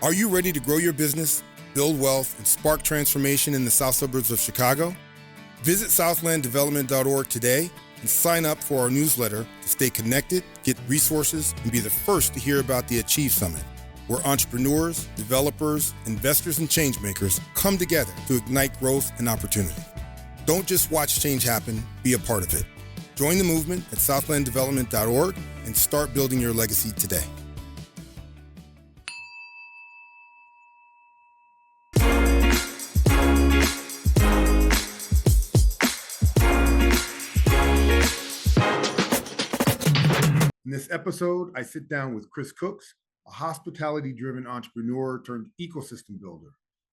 Are you ready to grow your business, build wealth, and spark transformation in the south suburbs of Chicago? Visit southlanddevelopment.org today and sign up for our newsletter to stay connected, get resources, and be the first to hear about the Achieve Summit, where entrepreneurs, developers, investors, and changemakers come together to ignite growth and opportunity. Don't just watch change happen, be a part of it. Join the movement at southlanddevelopment.org and start building your legacy today. In this episode, I sit down with Chris Cooks, a hospitality-driven entrepreneur turned ecosystem builder,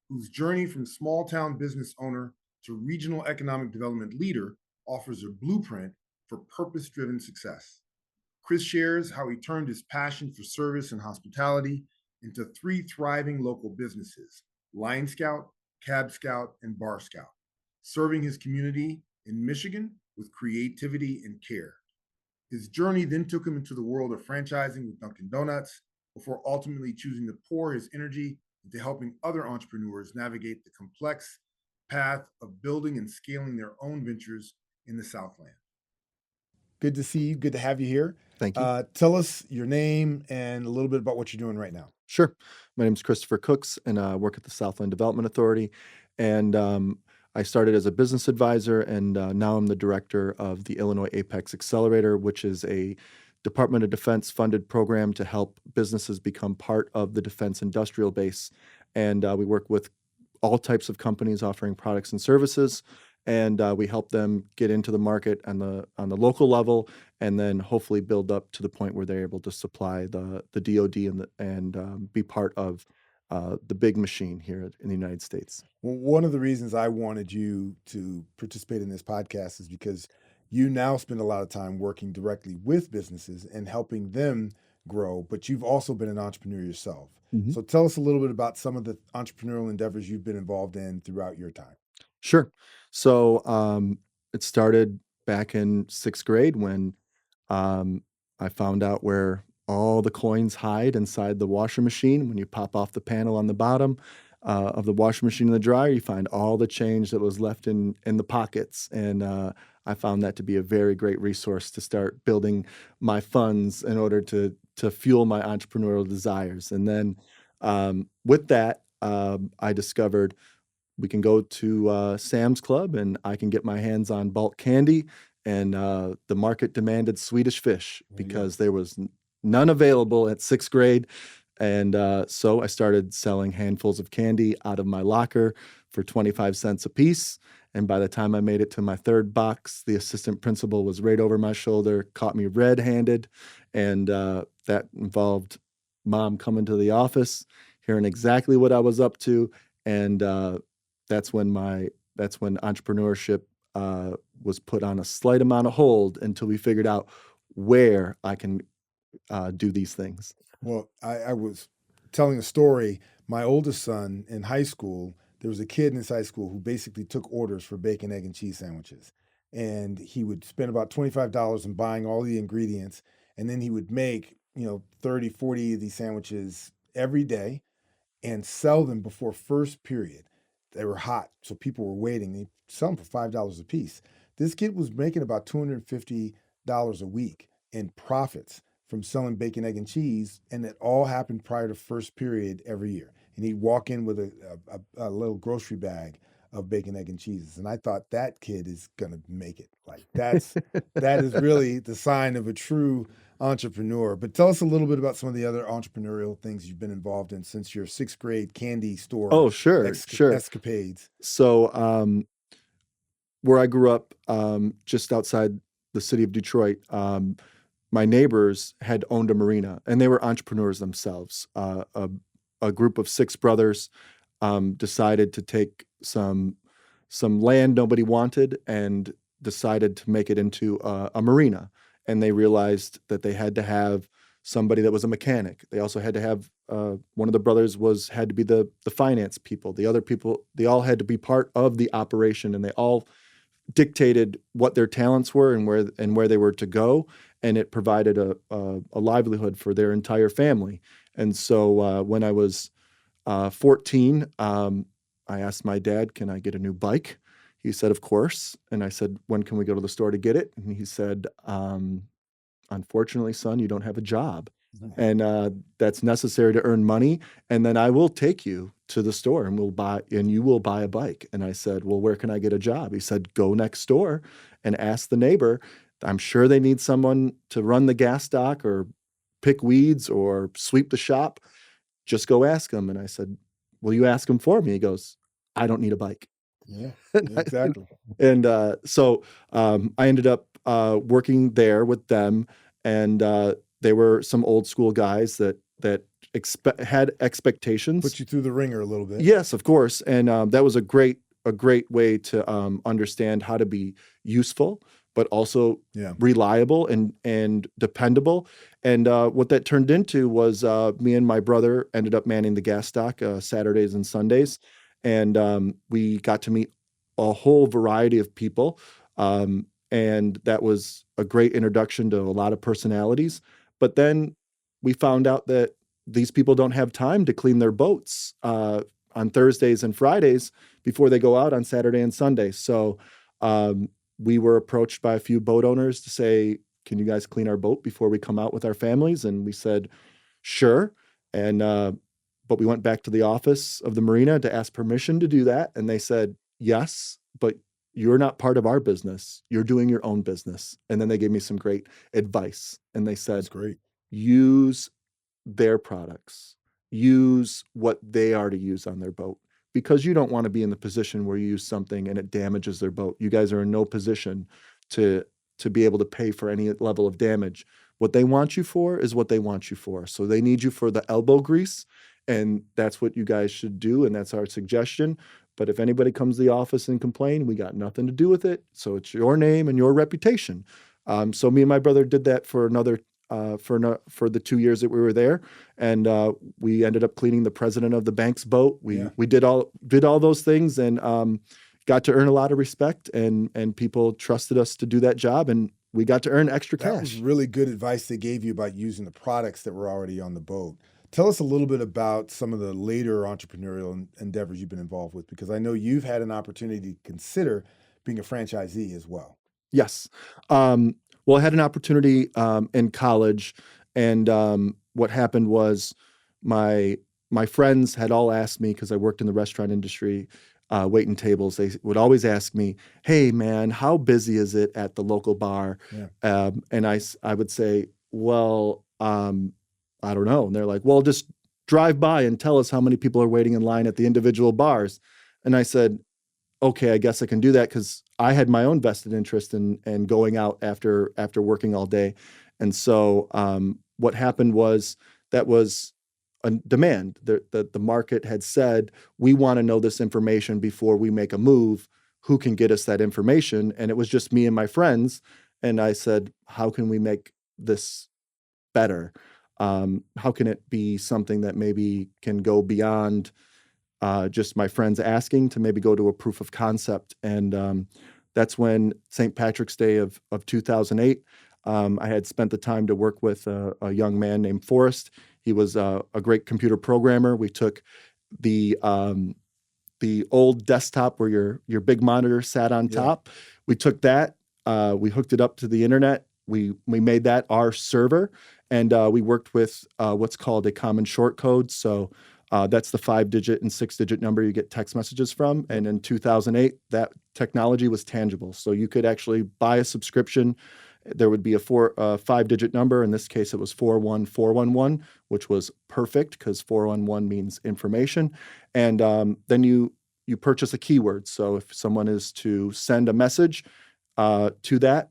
whose journey from small-town business owner to regional economic development leader offers a blueprint for purpose-driven success. Chris shares how he turned his passion for service and hospitality into 3 thriving local businesses, Lion Scout, Cab Scout, and Bar Scout, serving his community in Michigan with creativity and care. His journey then took him into the world of franchising with Dunkin Donuts before ultimately choosing to pour his energy into helping other entrepreneurs navigate the complex path of building and scaling their own ventures in the Southland. Good to see you. Good to have you here. Thank you. Tell us your name and a little bit about what you're doing right now. Sure. My name is Christopher Cooks, and I work at the Southland Development Authority. And I started as a business advisor, and now I'm the director of the Illinois Apex Accelerator, which is a Department of Defense funded program to help businesses become part of the defense industrial base. And we work with all types of companies offering products and services, and we help them get into the market on the local level, and then hopefully build up to the point where they're able to supply the DoD and be part of the big machine here in the United States. Well, one of the reasons I wanted you to participate in this podcast is because you now spend a lot of time working directly with businesses and helping them grow, but you've also been an entrepreneur yourself. Mhm. So tell us a little bit about some of the entrepreneurial endeavors you've been involved in throughout your time. Sure. So it started back in 6th grade when I found out where all the coins hide inside the washer machine. When you pop off the panel on the bottom of the washing machine in the dryer, you find all the change that was left in the pockets. And I found that to be a very great resource to start building my funds in order to fuel my entrepreneurial desires. And then with that, I discovered we can go to Sam's Club and I can get my hands on bulk candy. And the market demanded Swedish fish because there was none available at 6th grade. And so I started selling handfuls of candy out of my locker for 25 cents a piece. And by the time I made it to my 3rd box, the assistant principal was right over my shoulder, caught me red-handed. And that involved mom coming to the office, hearing exactly what I was up to. And that's when entrepreneurship was put on a slight amount of hold until we figured out where I can do these things. Well, I was telling a story. My oldest son in high school, there was a kid in his high school who basically took orders for bacon, egg, and cheese sandwiches. And he would spend about $25 in buying all the ingredients. And then he would make, 30, 40 of these sandwiches every day and sell them before first period. They were hot, so people were waiting. He'd sell them for $5 a piece. This kid was making about $250 a week in profits from selling bacon, egg, and cheese, and it all happened prior to first period every year. And he'd walk in with a little grocery bag of bacon, egg, and cheeses. And I thought that kid is gonna make it. Like that is really the sign of a true entrepreneur. But tell us a little bit about some of the other entrepreneurial things you've been involved in since your 6th grade candy store. Oh, sure. Escapades. So where I grew up, just outside the city of Detroit, my neighbors had owned a marina, and they were entrepreneurs themselves. A group of 6 brothers decided to take some land nobody wanted and decided to make it into a marina. And they realized that they had to have somebody that was a mechanic. They also had to have one of the brothers had to be the finance people. The other people, they all had to be part of the operation, and they all dictated what their talents were and where they were to go. And it provided a livelihood for their entire family. And so when I was 14, I asked my dad, can I get a new bike? He said, of course. And I said, when can we go to the store to get it? And he said, unfortunately, son, you don't have a job. And that's necessary to earn money. And then I will take you to the store and you will buy a bike. And I said, well, where can I get a job? He said, go next door and ask the neighbor. I'm sure they need someone to run the gas stock or pick weeds or sweep the shop. Just go ask them. And I said, will you ask them for me? He goes, I don't need a bike. Yeah, And exactly. so I ended up working there with them, and they were some old school guys that had expectations. Put you through the ringer a little bit. Yes, of course, and that was a great way to understand how to be useful, but also reliable and dependable. And what that turned into was me and my brother ended up manning the gas stock Saturdays and Sundays. And we got to meet a whole variety of people. And that was a great introduction to a lot of personalities. But then we found out that these people don't have time to clean their boats on Thursdays and Fridays before they go out on Saturday and Sunday. So we were approached by a few boat owners to say, can you guys clean our boat before we come out with our families? And we said, sure. And but we went back to the office of the marina to ask permission to do that. And they said, yes, but you're not part of our business. You're doing your own business. And then they gave me some great advice. And they said, That's great. Use their products, use what they are to use on their boat, because you don't want to be in the position where you use something and it damages their boat. You guys are in no position to be able to pay for any level of damage. What they want you for is what they want you for. So they need you for the elbow grease, and that's what you guys should do, and that's our suggestion. But if anybody comes to the office and complain, we got nothing to do with it. So it's your name and your reputation. So me and my brother did that for another for the 2 years that we were there, and we ended up cleaning the president of the bank's boat. We did all those things, and got to earn a lot of respect, and people trusted us to do that job, and we got to earn extra cash. That was really good advice they gave you about using the products that were already on the boat. Tell us a little bit about some of the later entrepreneurial endeavors you've been involved with, because I know you've had an opportunity to consider being a franchisee as well. Yes. Well, I had an opportunity in college, and what happened was my friends had all asked me, because I worked in the restaurant industry, waiting tables. They would always ask me, "Hey, man, how busy is it at the local bar?" And I would say, "Well, I don't know." And they're like, "Well, just drive by and tell us how many people are waiting in line at the individual bars." And I said, okay, I guess I can do that, because I had my own vested interest in going out after working all day. And so what happened was that was a demand. The market had said, we want to know this information before we make a move. Who can get us that information? And it was just me and my friends. And I said, how can we make this better? How can it be something that maybe can go beyond just my friends asking, to maybe go to a proof of concept? And that's when St. Patrick's Day of 2008, I had spent the time to work with a young man named Forrest. He was a great computer programmer. We took the old desktop where your big monitor sat on top. We took that, we hooked it up to the internet. We made that our server, and we worked with what's called a common short code. So that's the 5-digit and 6-digit number you get text messages from. And in 2008, that technology was tangible. So you could actually buy a subscription. There would be a 5-digit number. In this case, it was 41411, which was perfect, because 411 means information. And then you purchase a keyword. So if someone is to send a message to that,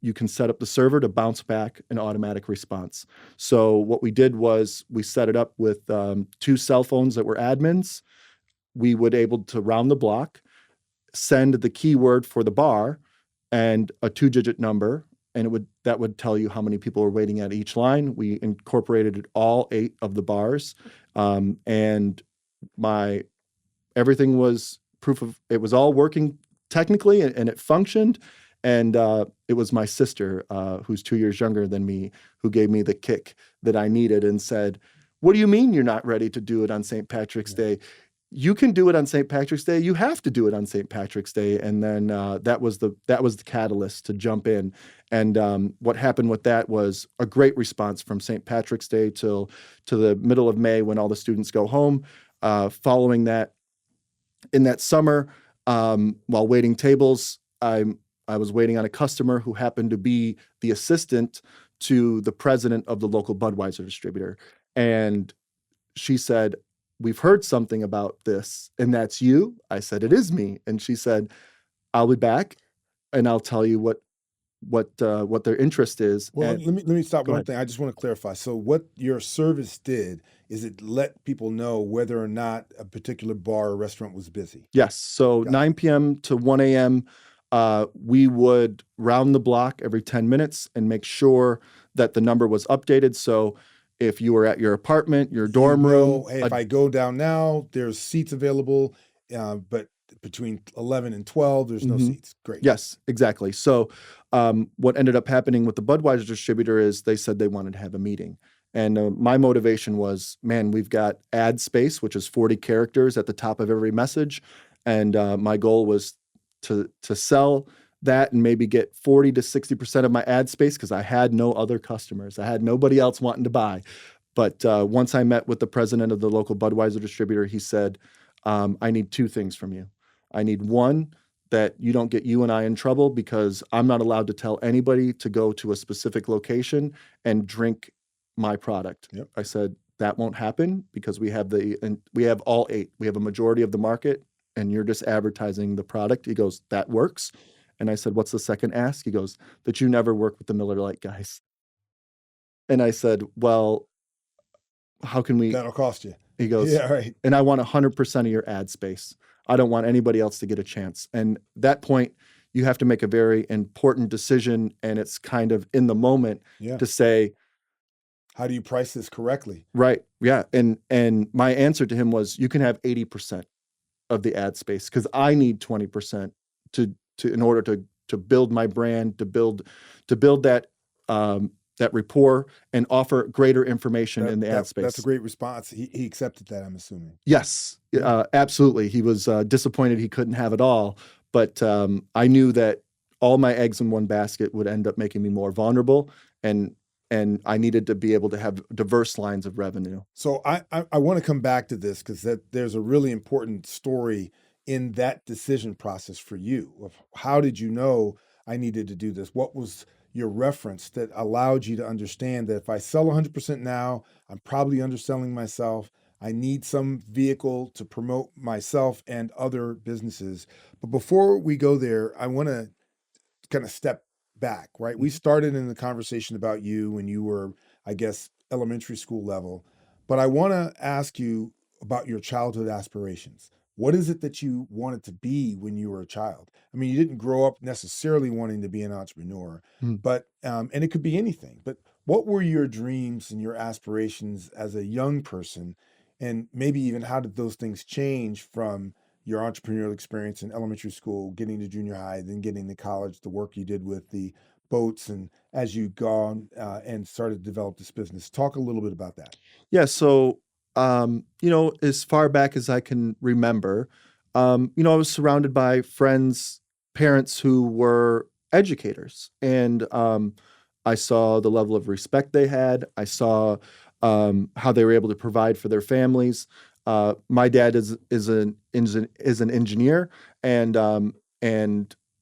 you can set up the server to bounce back an automatic response. So what we did was we set it up with 2 cell phones that were admins. We would able to round the block, send the keyword for the bar and a 2-digit number, and that would tell you how many people were waiting at each line. We incorporated all 8 of the bars, and everything was it was all working technically, and it functioned. And it was my sister, who's 2 years younger than me, who gave me the kick that I needed and said, What do you mean you're not ready to do it on St. Patrick's Yeah. Day? You can do it on St. Patrick's Day. You have to do it on St. Patrick's Day. And then that was the catalyst to jump in. And what happened with that was a great response from St. Patrick's Day to the middle of May when all the students go home. Following that, in that summer, while waiting tables, I was waiting on a customer who happened to be the assistant to the president of the local Budweiser distributor. And she said, "We've heard something about this, and that's you." I said, "It is me." And she said, "I'll be back and I'll tell you what their interest is." Well, And let me stop go one ahead. thing. I just want to clarify. So, what your service did is it let people know whether or not a particular bar or restaurant was busy. Yes. So Got it. 9 p.m. to 1 a.m., we would round the block every 10 minutes and make sure that the number was updated. So if you were at your apartment, your You dorm room, know, hey, if I go down now, there's seats available, but between 11 and 12, there's no Mhm. seats. Great. Yes, exactly. So, what ended up happening with the Budweiser distributor is they said they wanted to have a meeting. And my motivation was, man, we've got ad space, which is 40 characters at the top of every message. And my goal was to sell that and maybe get 40 to 60% of my ad space because I had no other customers. I had nobody else wanting to buy. But once I met with the president of the local Budweiser distributor, he said, I need two things from you. I need one, that you don't get you and I in trouble because I'm not allowed to tell anybody to go to a specific location and drink my product. Yep. I said, that won't happen because we have all eight. We have a majority of the market and you're just advertising the product. He goes, that works. And I said, what's the second ask? He goes, that you never work with the Miller Lite guys. And I said, well, how can we? That'll cost you. He goes, Yeah, right. and I want 100% of your ad space. I don't want anybody else to get a chance. And that point, you have to make a very important decision. And it's kind of in the moment Yeah. to say, How do you price this correctly? right, yeah. And my answer to him was, you can have 80% of the ad space because I need 20% to in order to build my brand, to build that that rapport and offer greater information in the ad space. That's a great response. He accepted that, I'm assuming. Yes, Yeah. absolutely. He was disappointed he couldn't have it all, but I knew that all my eggs in one basket would end up making me more vulnerable, and I needed to be able to have diverse lines of revenue. So I want to come back to this because there's a really important story in that decision process for you of how did you know I needed to do this? What was your reference that allowed you to understand that if I sell 100% now, I'm probably underselling myself. I need some vehicle to promote myself and other businesses. But before we go there, I want to kind of step back, right? We started in the conversation about you when you were, I guess, elementary school level, but I want to ask you about your childhood aspirations. What is it that you wanted to be when you were a child? I mean, you didn't grow up necessarily wanting to be an entrepreneur, Mm. but and it could be anything. But what were your dreams and your aspirations as a young person, and maybe even how did those things change from your entrepreneurial experience in elementary school, getting to junior high, then getting to college, the work you did with the boats, and as you gone and started to develop this business? Talk a little bit about that. Yeah, so as far back as I can remember, I was surrounded by friends, parents who were educators, and I saw the level of respect they had. I saw how they were able to provide for their families. My dad is an engineer, and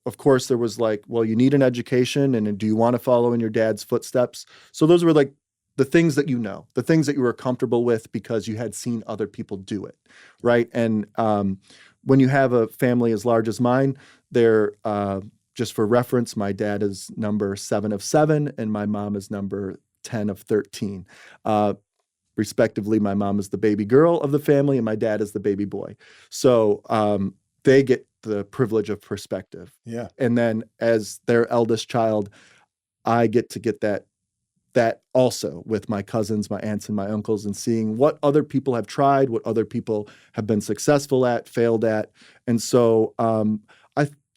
of course there was like, well, you need an education, and do you want to follow in your dad's footsteps? So those were like the things that the things that you were comfortable with because you had seen other people do it, right? And when you have a family as large as mine, they're just for reference, my dad is number 7 of 7, and my mom is number 10 of 13. Respectively, my mom is the baby girl of the family, and my dad is the baby boy. So they get the privilege of perspective. Yeah. And then as their eldest child, I get to get that also with my cousins, my aunts, and my uncles, and seeing what other people have tried, what other people have been successful at, failed at. And so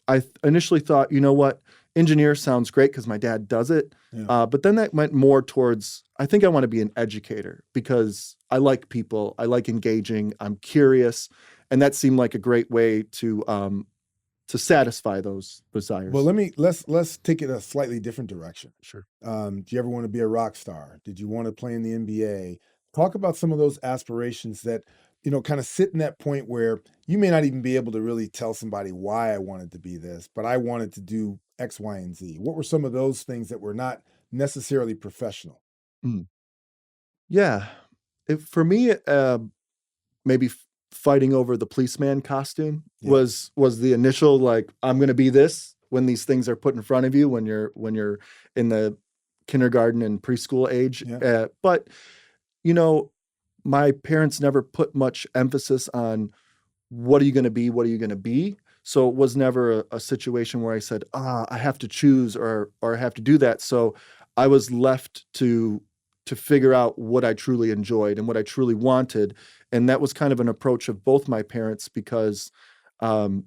I initially thought, you know what, engineer sounds great because my dad does it. Yeah. But then that went more towards, I think I want to be an educator because I like people, I like engaging, I'm curious, and that seemed like a great way to satisfy those Well, desires. let's take it a slightly different direction. Sure. Do you ever want to be a rock star? Did you want to play in the NBA? Talk about some of those aspirations that, kind of sit in that point where you may not even be able to really tell somebody why I wanted to be this, but I wanted to do X, Y, and Z. What were some of those things that were not necessarily professional? Mm. Yeah. For me, maybe fighting over the policeman costume Yeah. was the initial like I'm going to be this when these things are put in front of you when you're in the kindergarten and preschool age. Yeah. But you know, my parents never put much emphasis on what are you going to be, what are you going to be. So it was never a situation where I said, I have to choose or I have to do that. So I was left to figure out what I truly enjoyed and what I truly wanted. And that was kind of an approach of both my parents because um,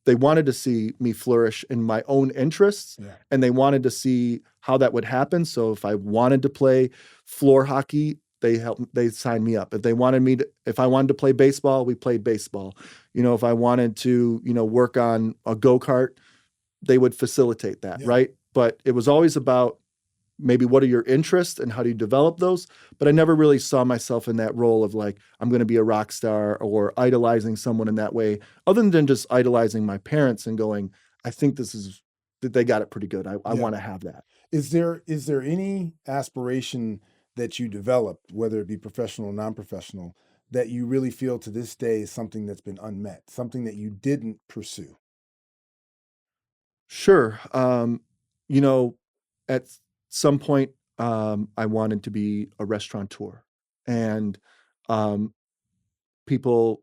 they wanted to see me flourish in my own interests Yeah. and they wanted to see how that would happen. So if I wanted to play floor hockey, they signed me up. If I wanted to play baseball, we played baseball. If I wanted to, work on a go-kart, they would facilitate that, Yeah. right? But it was always about maybe what are your interests and how do you develop those? But I never really saw myself in that role of like, I'm going to be a rock star or idolizing someone in that way, other than just idolizing my parents and going, I think that they got it pretty good. I Yeah. want to have that. Is there any aspiration that you developed, whether it be professional or non-professional, that you really feel to this day is something that's been unmet, something that you didn't pursue? Sure. You know, at some point, I wanted to be a restaurateur and, um, people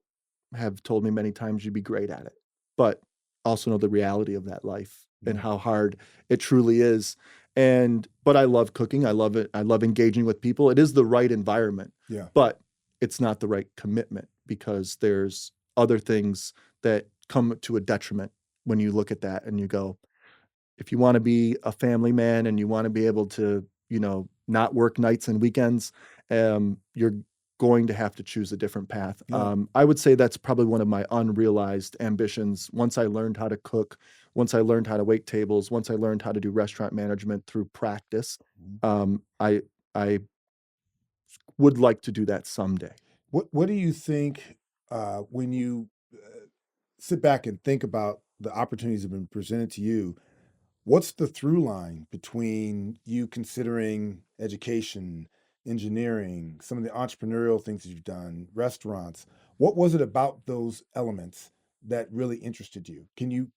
have told me many times you'd be great at it, but also know the reality of that life and Yeah. how hard it truly is. But I love cooking. I love it. I love engaging with people. It is the right environment, Yeah. but it's not the right commitment because there's other things that come to a detriment when you look at that and you go, if you want to be a family man and you want to be able to, not work nights and weekends, you're going to have to choose a different path. Yeah. I would say that's probably one of my unrealized ambitions. Once I learned how to cook, once I learned how to wait tables, once I learned how to do restaurant management through practice, Mhm. um, I I would like to do that someday. What do you think when you sit back and think about the opportunities that have been presented to you? What's the through line between you considering education, engineering, some of the entrepreneurial things that you've done, restaurants? What was it about those elements that really interested you? Can you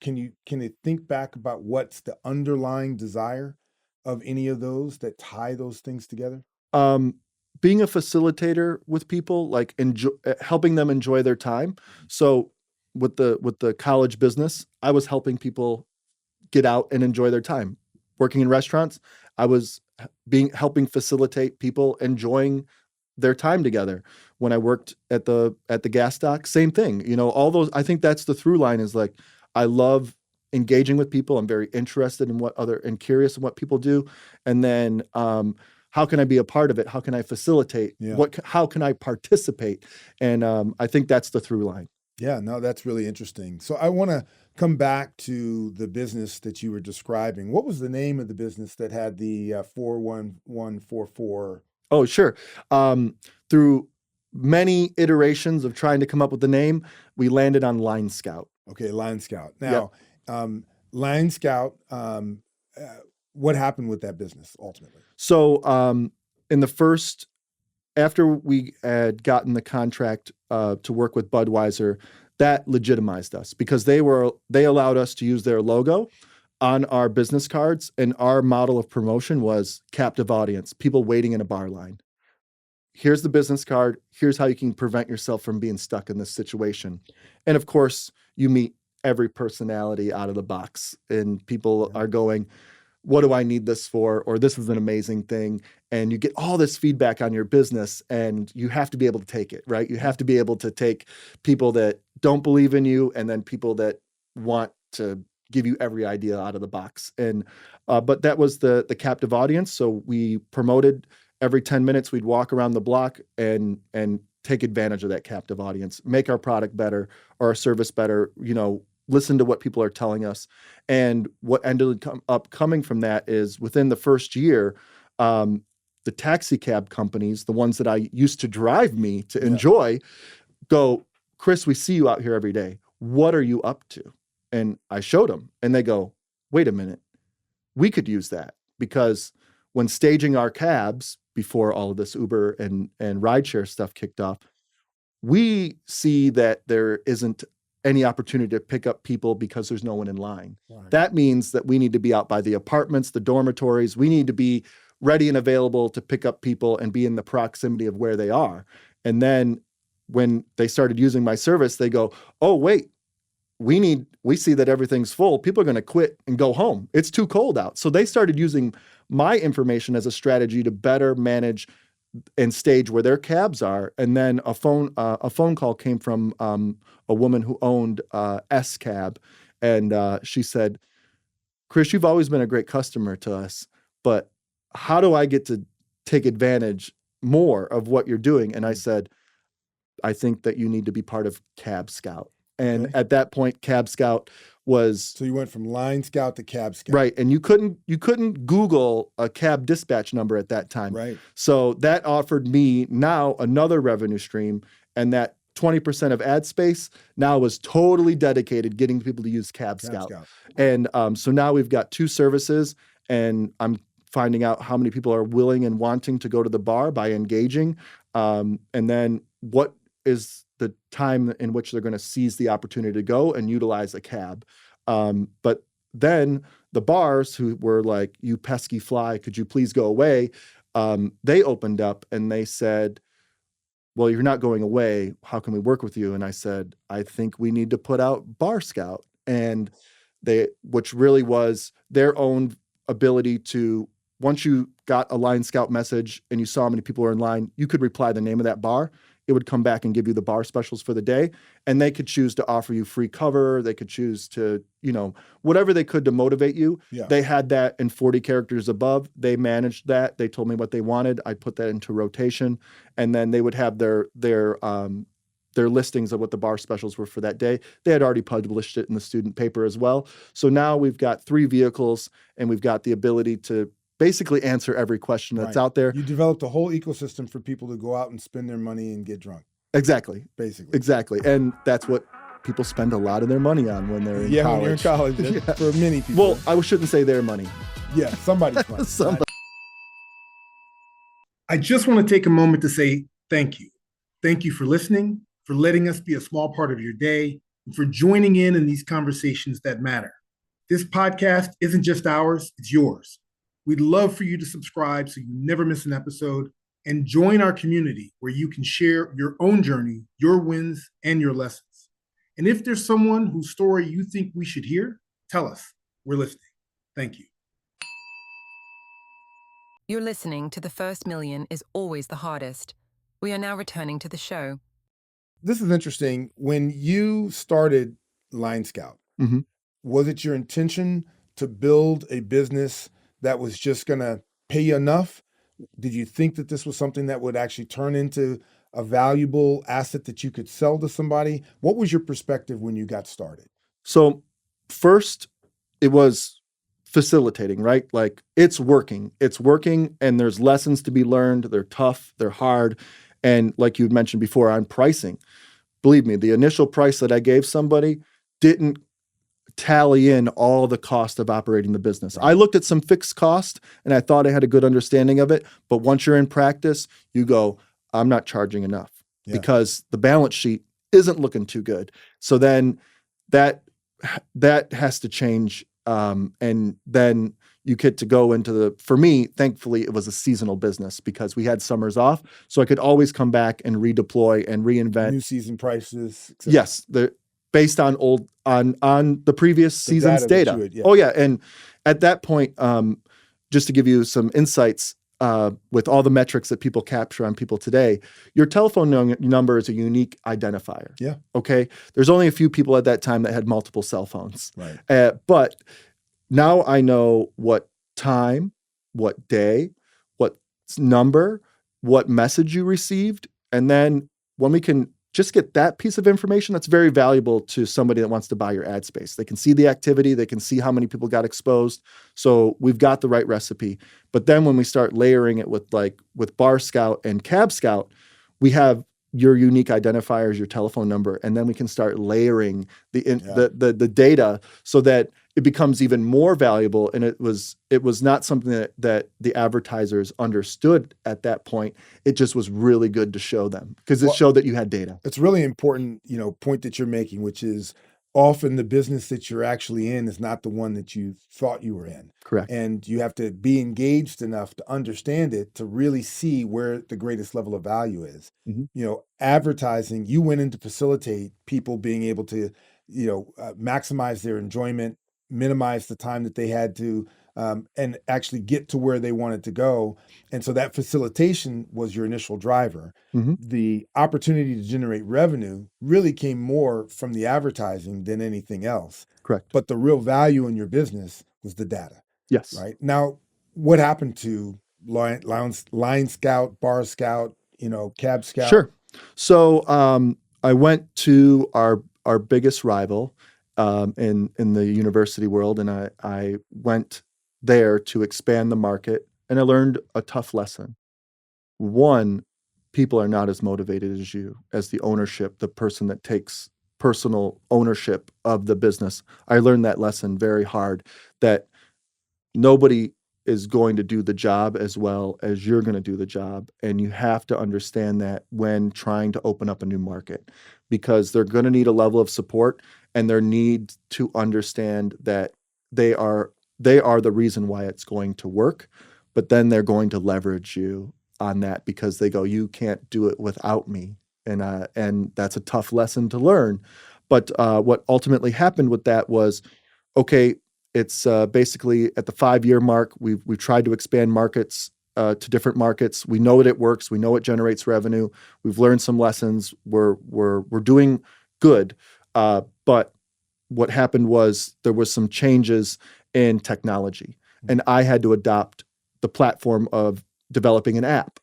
think back about what's the underlying desire of any of those that tie those things together? Um, Being a facilitator with people, like helping them enjoy their time. So with the college business, I was helping people get out and enjoy their time. Working in restaurants, I was being helping facilitate people enjoying their time together. When I worked at the gas dock, same thing. All those I think that's the through line is like I love engaging with people. I'm very interested in and curious in what people do. And then how can I be a part of it? How can I facilitate? Yeah. How can I participate? And I think that's the through line. Yeah, no, that's really interesting. So I want to come back to the business that you were describing. What was the name of the business that had the 41144? Oh, sure. Through many iterations of trying to come up with the name, we landed on Line Scout. Okay, Line Scout. Yep. Now, Line Scout, what happened with that business ultimately? So, in the first, after we had gotten the contract to work with Budweiser, that legitimized us because they allowed us to use their logo on our business cards, and our model of promotion was captive audience, people waiting in a bar line. Here's the business card. Here's how you can prevent yourself from being stuck in this situation. And of course, you meet every personality out of the box, and people Yeah. are going, what do I need this for? Or this is an amazing thing. And you get all this feedback on your business, and you have to be able to take it, right? You have to be able to take people that don't believe in you and then people that want to give you every idea out of the box. And but that was the captive audience. So we promoted every 10 minutes, we'd walk around the block and take advantage of that captive audience, make our product better or our service better, listen to what people are telling us. And what ended up coming from that is within the first year, the taxi cab companies, the ones that I used to drive me to enjoy, go, Chris, we see you out here every day. What are you up to? And I showed them and they go, wait a minute, we could use that, because when staging our cabs before all of this Uber and rideshare stuff kicked off, we see that there isn't any opportunity to pick up people because there's no one in line. Right. That means that we need to be out by the apartments, the dormitories. We need to be ready and available to pick up people and be in the proximity of where they are. And then when they started using my service, they go, oh, wait, we see that everything's full. People are going to quit and go home. It's too cold out. So they started using my information as a strategy to better manage and stage where their cabs are. And then a phone call came from a woman who owned S Cab, and she said, Chris, you've always been a great customer to us, but how do I get to take advantage more of what you're doing? And I said, I think that you need to be part of Cab Scout. And at that point, Cab Scout was... So you went from Line Scout to Cab Scout. Right. And you couldn't Google a cab dispatch number at that time. Right. So that offered me now another revenue stream, and that 20% of ad space now was totally dedicated getting people to use Cab Scout. And so now we've got two services, and I'm finding out how many people are willing and wanting to go to the bar by engaging. And then what is the time in which they're going to seize the opportunity to go and utilize a cab. But then the bars who were like, you pesky fly, could you please go away? They opened up and they said, well, you're not going away. How can we work with you? And I said, I think we need to put out Bar Scout. And which really was their own ability to, once you got a Line Scout message and you saw how many people were in line, you could reply the name of that bar. It would come back and give you the bar specials for the day. And they could choose to offer you free cover. They could choose to, whatever they could to motivate you. Yeah. They had that in 40 characters above. They managed that. They told me what they wanted. I put that into rotation. And then they would have their listings of what the bar specials were for that day. They had already published it in the student paper as well. So now we've got 3 vehicles and we've got the ability to basically answer every question that's out there. You developed a whole ecosystem for people to go out and spend their money and get drunk. Exactly. Basically. Exactly. And that's what people spend a lot of their money on when they're in college. When you're in college, for many people. Well, I shouldn't say their money. Yeah, somebody's money. I just want to take a moment to say thank you. Thank you for listening, for letting us be a small part of your day, and for joining in these conversations that matter. This podcast isn't just ours, it's yours. We'd love for you to subscribe so you never miss an episode, and join our community where you can share your own journey, your wins, and your lessons. And if there's someone whose story you think we should hear, tell us. We're listening. Thank you. You're listening to The First Million is Always the Hardest. We are now returning to the show. This is interesting. When you started Line Scout, was it your intention to build a business that was just going to pay you enough? Did you think that this was something that would actually turn into a valuable asset that you could sell to somebody? What was your perspective when you got started? So first, it was facilitating, right? Like it's working, and there's lessons to be learned. They're tough, they're hard. And like you mentioned before on pricing, believe me, the initial price that I gave somebody didn't tally in all the cost of operating the business. Right. I looked at some fixed cost and I thought I had a good understanding of it. But once you're in practice, you go, I'm not charging enough because the balance sheet isn't looking too good. So then that has to change. And then you get to go into for me, thankfully, it was a seasonal business because we had summers off. So I could always come back and redeploy and reinvent. New season prices. Yes. Based on on the previous season's data. Oh yeah. And at that point, just to give you some insights, with all the metrics that people capture on people today, your telephone number is a unique identifier. Yeah. Okay. There's only a few people at that time that had multiple cell phones. Right. But now I know what time, what day, what number, what message you received. And then when we can just get that piece of information, that's very valuable to somebody that wants to buy your ad space. They can see the activity, they can see how many people got exposed. So we've got the right recipe. But then when we start layering it with Bar Scout and Cab Scout, we have your unique identifiers, your telephone number, and then we can start layering the data so that it becomes even more valuable. And it was not something that the advertisers understood at that point. It just was really good to show them because it showed that you had data. It's really important, point that you're making, which is often the business that you're actually in is not the one that you thought you were in. Correct. And you have to be engaged enough to understand it to really see where the greatest level of value is. Mm-hmm. Advertising, you went in to facilitate people being able to, maximize their enjoyment, minimize the time that they had to, and actually get to where they wanted to go. And so that facilitation was your initial driver. Mm-hmm. The opportunity to generate revenue really came more from the advertising than anything else. Correct. But the real value in your business was the data. Yes. Right. Now, what happened to Line Scout, Bar Scout, Cab Scout? Sure. So I went to our biggest rival in the university world, and I went there to expand the market, and I learned a tough lesson. One, people are not as motivated as you, as the ownership, the person that takes personal ownership of the business. I learned that lesson very hard, that nobody is going to do the job as well as you're going to do the job. And you have to understand that when trying to open up a new market, because they're going to need a level of support, and they need to understand that they are the reason why it's going to work. But then they're going to leverage you on that because they go, you can't do it without me. And that's a tough lesson to learn. But what ultimately happened with that was, okay, it's basically at the 5-year mark, we've tried to expand markets to different markets. We know that it works. We know it generates revenue. We've learned some lessons. We're doing good. But what happened was there was some changes in technology, and I had to adopt the platform of developing an app.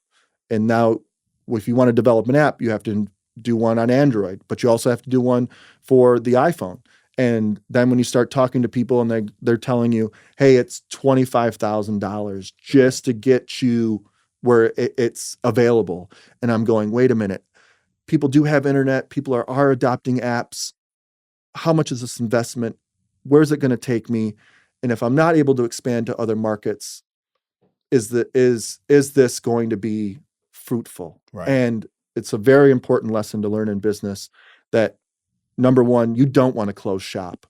And now, if you want to develop an app, you have to do one on Android, but you also have to do one for the iPhone. And then when you start talking to people and they're telling you, hey, it's $25,000 just to get you where it's available. And I'm going, wait a minute. People do have internet. People are adopting apps. How much is this investment? Where's it going to take me? And if I'm not able to expand to other markets, is this going to be fruitful? Right. And it's a very important lesson to learn in business that, number one, you don't want to close shop,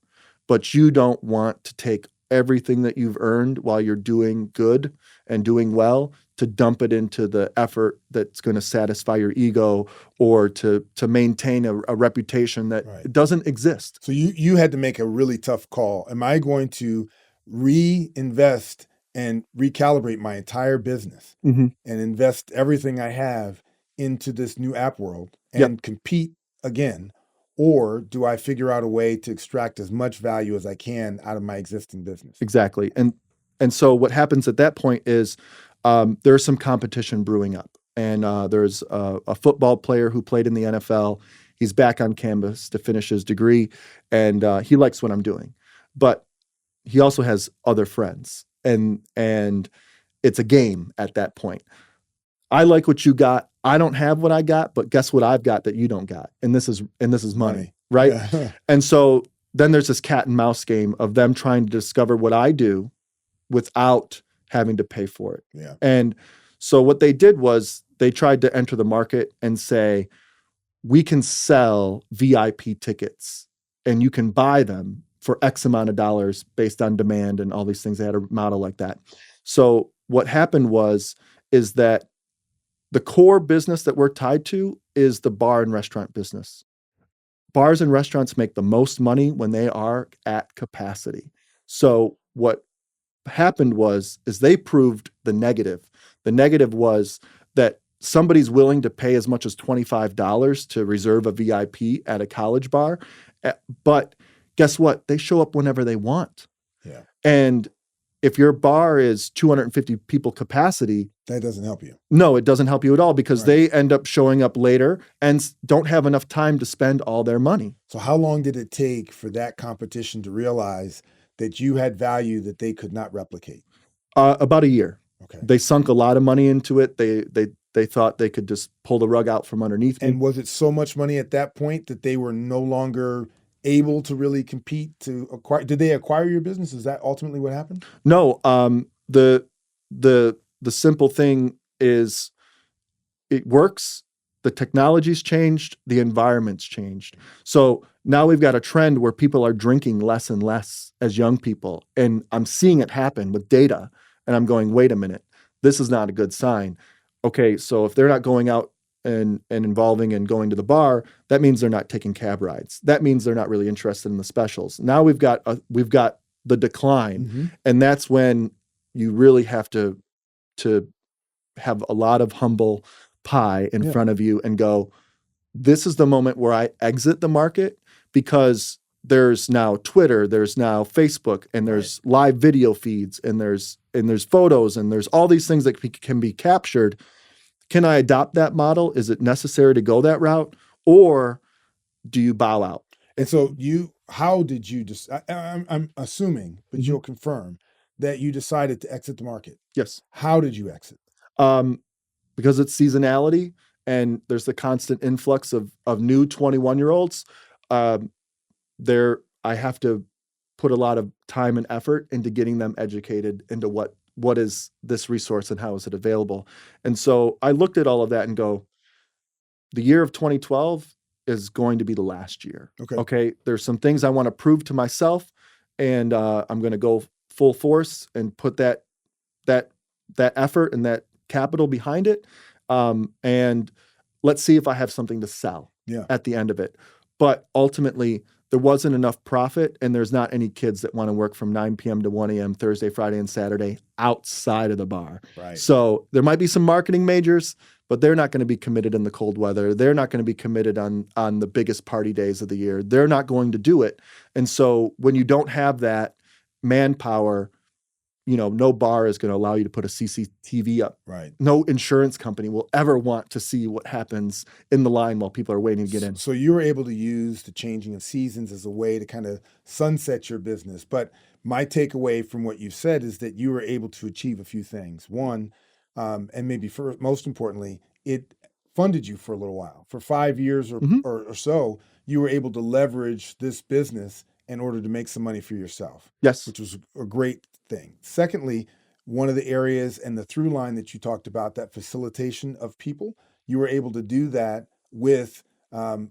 but you don't want to take everything that you've earned while you're doing good and doing well to dump it into the effort that's going to satisfy your ego or to maintain a reputation that doesn't exist. So you had to make a really tough call. Am I going to reinvest and recalibrate my entire business Mm-hmm. and invest everything I have into this new app world and compete again? Or do I figure out a way to extract as much value as I can out of my existing business? Exactly. And so what happens at that point is there's some competition brewing up. And there's a football player who played in the NFL. He's back on campus to finish his degree, and he likes what I'm doing. But he also has other friends. And it's a game at that point. I like what you got. I don't have what I got, but guess what I've got that you don't got? And this is money, right? Yeah. And so then there's this cat and mouse game of them trying to discover what I do without having to pay for it. Yeah. And so what they did was they tried to enter the market and say, we can sell VIP tickets and you can buy them for X amount of dollars based on demand and all these things. They had a model like that. So what happened is that the core business that we're tied to is the bar and restaurant business. Bars and restaurants make the most money when they are at capacity. So what happened is they proved the negative, The negative was that somebody's willing to pay as much as $25 to reserve a VIP at a college bar. But guess what? They show up whenever they want. Yeah. And if your bar is 250 people capacity, that doesn't help you. No, it doesn't help you at all, because Right. they end up showing up later and don't have enough time to spend all their money. So how long did it take for that competition to realize that you had value that they could not replicate? About a year. Okay. They sunk a lot of money into it. They thought they could just pull the rug out from underneath me. And was it so much money at that point that they were no longer able to really compete to acquire? Did they acquire your business? Is that ultimately what happened? No. The simple thing is, it works. The technology's changed. The environment's changed. So now we've got a trend where people are drinking less and less as young people. And I'm seeing it happen with data. And I'm going, wait a minute, this is not a good sign. Okay, so if they're not going out and involving and going to the bar, that means they're not taking cab rides. That means they're not really interested in the specials. Now we've got the decline. Mm-hmm. And that's when you really have to have a lot of humble pie in front of you and go, this is the moment where I exit the market, because there's now Twitter, there's now Facebook, and there's live video feeds, and there's photos, and there's all these things that can be captured. Can I adopt that model? Is it necessary to go that route, or do you bow out? And so how did you just, I'm assuming, but Mhm. you'll confirm that you decided to exit the market. Yes. How did you exit? Because it's seasonality and there's the constant influx of new 21-year-olds. I have to put a lot of time and effort into getting them educated into what is this resource and how is it available. And so I looked at all of that and go, the year of 2012 is going to be the last year. Okay. There's some things I want to prove to myself, and I'm going to go full force and put that effort and that capital behind it. And let's see if I have something to sell at the end of it. But ultimately, there wasn't enough profit, and there's not any kids that want to work from 9 p.m. to 1 a.m. Thursday, Friday, and Saturday outside of the bar. Right. So there might be some marketing majors, but they're not going to be committed in the cold weather. They're not going to be committed on the biggest party days of the year. They're not going to do it. And so when you don't have that manpower, no bar is going to allow you to put a CCTV up. Right. No insurance company will ever want to see what happens in the line while people are waiting to get in. So you were able to use the changing of seasons as a way to kind of sunset your business. But my takeaway from what you said is that you were able to achieve a few things. One, and maybe most importantly, it funded you for a little while. For 5 years or so, you were able to leverage this business in order to make some money for yourself. Yes. Which was a great thing. Secondly, one of the areas and the through line that you talked about, that facilitation of people, you were able to do that with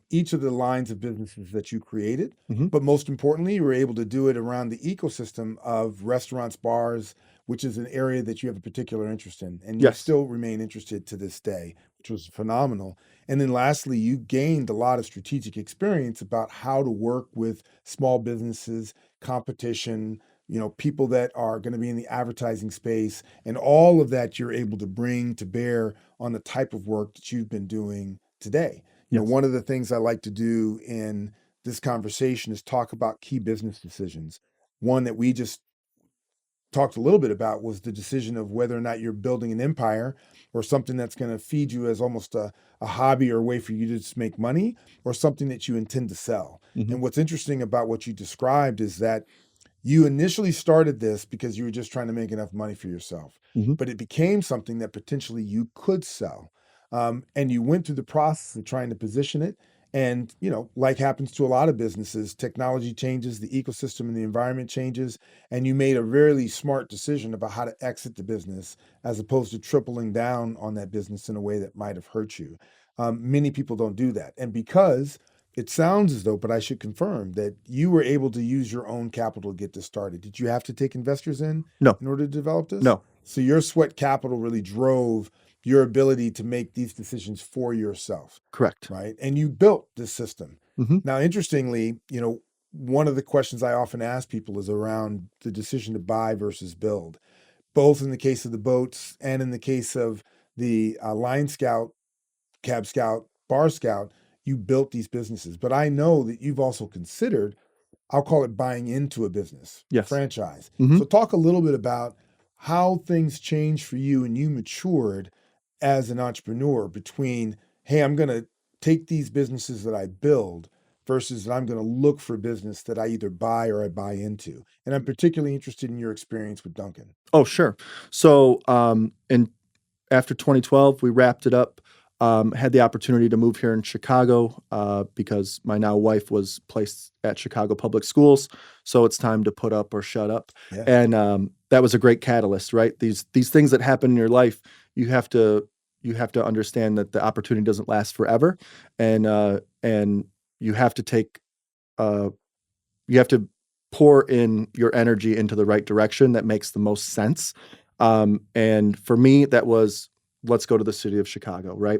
each of the lines of businesses that you created. Mm-hmm. But most importantly, you were able to do it around the ecosystem of restaurants, bars, which is an area that you have a particular interest in. And you still remain interested to this day, which was phenomenal. And then lastly, you gained a lot of strategic experience about how to work with small businesses, competition, people that are going to be in the advertising space, and all of that you're able to bring to bear on the type of work that you've been doing today. One of the things I like to do in this conversation is talk about key business decisions. One that we just talked a little bit about was the decision of whether or not you're building an empire or something that's going to feed you as almost a hobby or a way for you to just make money, or something that you intend to sell. Mm-hmm. And what's interesting about what you described is that you initially started this because you were just trying to make enough money for yourself, Mm-hmm. but it became something that potentially you could sell. And you went through the process of trying to position it. And, like happens to a lot of businesses, technology changes, the ecosystem and the environment changes, and you made a really smart decision about how to exit the business as opposed to tripling down on that business in a way that might have hurt you. Many people don't do that. And because it sounds as though, but I should confirm that you were able to use your own capital to get this started. Did you have to take investors in order to develop this? No. So your sweat capital really drove your ability to make these decisions for yourself. Correct. Right. And you built this system. Mm-hmm. Now, interestingly, one of the questions I often ask people is around the decision to buy versus build. both in the case of the boats and in the case of the Line Scout, Cab Scout, Bar Scout, you built these businesses. But I know that you've also considered, I'll call it buying into a business, Yes. franchise. Mhm. So talk a little bit about how things changed for you and you matured as an entrepreneur between, hey, I'm going to take these businesses that I build versus that I'm going to look for business that I either buy or I buy into. And I'm particularly interested in your experience with Dunkin. Oh, sure. So, after 2012, we wrapped it up. Had the opportunity to move here in Chicago because my now wife was placed at Chicago Public Schools. So it's time to put up or shut up. Yeah. And that was a great catalyst, right? These things that happen in your life, you have to understand that the opportunity doesn't last forever, and you have to take you have to pour in your energy into the right direction that makes the most sense. And for me, that was, let's go to the city of Chicago, right?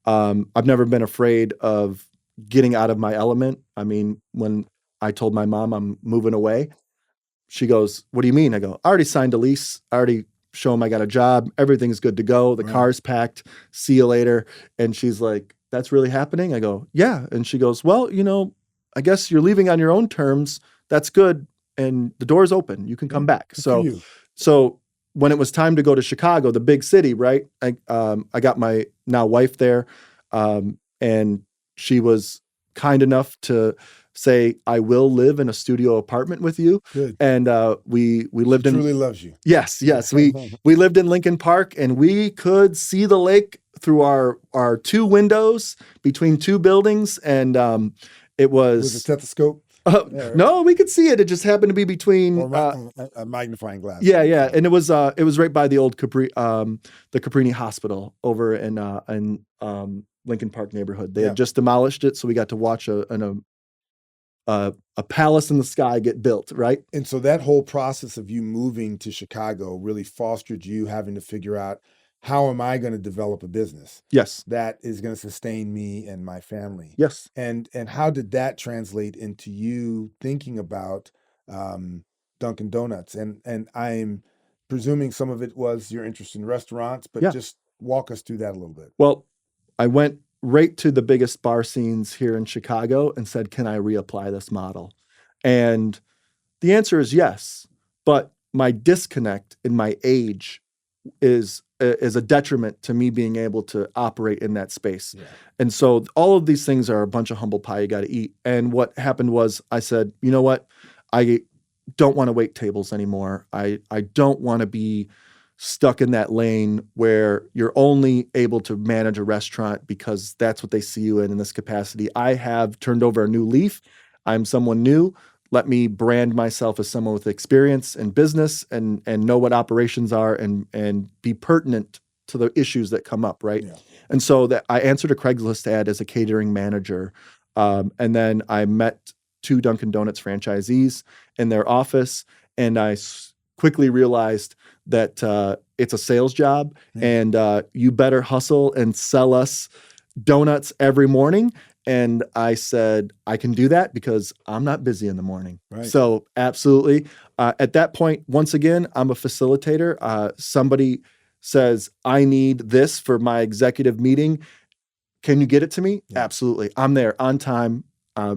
I've never been afraid of getting out of my element. I mean, when I told my mom I'm moving away, she goes, "What do you mean?" I go, "I already signed a lease. I already show them I got a job. Everything's good to go. The Right. car's packed. See you later." And she's like, "That's really happening?" I go, "Yeah." And she goes, "Well, I guess you're leaving on your own terms. That's good. And the door's open. You can come back." Good for you. So when it was time to go to Chicago, the big city, right? I got my now wife there, and she was kind enough to say, "I will live in a studio apartment with you." Good. And we lived She in truly loves you. yes. We lived in Lincoln Park, and we could see the lake through our two windows between two buildings, and it With a was. stethoscope Yeah, right. No, we could see it. It just happened to be between. or a magnifying glass. Yeah, and it was right by the old the Caprini Hospital over in Lincoln Park neighborhood. They Yeah. had just demolished it, so we got to watch a palace in the sky get built. Right? And so that whole process of you moving to Chicago really fostered you having to figure out, how am I going to develop a business Yes. that is going to sustain me and my family? Yes. And how did that translate into you thinking about Dunkin' Donuts? And I'm presuming some of it was your interest in restaurants, but Yeah. just walk us through that a little bit. Well, I went right to the biggest bar scenes here in Chicago and said, "Can I reapply this model?" And the answer is yes. But my disconnect in my age is a detriment to me being able to operate in that space. Yeah. And so all of these things are a bunch of humble pie you got to eat. And what happened was I said, you know what? I don't want to wait tables anymore. I don't want to be stuck in that lane where you're only able to manage a restaurant because that's what they see you in this capacity. I have turned over a new leaf. I'm someone new. Let me brand myself as someone with experience in business and know what operations are and be pertinent to the issues that come up, right? Yeah. And so that I answered a Craigslist ad as a catering manager. And then I met two Dunkin' Donuts franchisees in their office, and I quickly realized that it's a sales job, and you better hustle and sell us donuts every morning. And I said, I can do that because I'm not busy in the morning. Right. So absolutely. At that point, once again, I'm a facilitator. Somebody says, I need this for my executive meeting. Can you get it to me? Yeah. Absolutely. I'm there on time.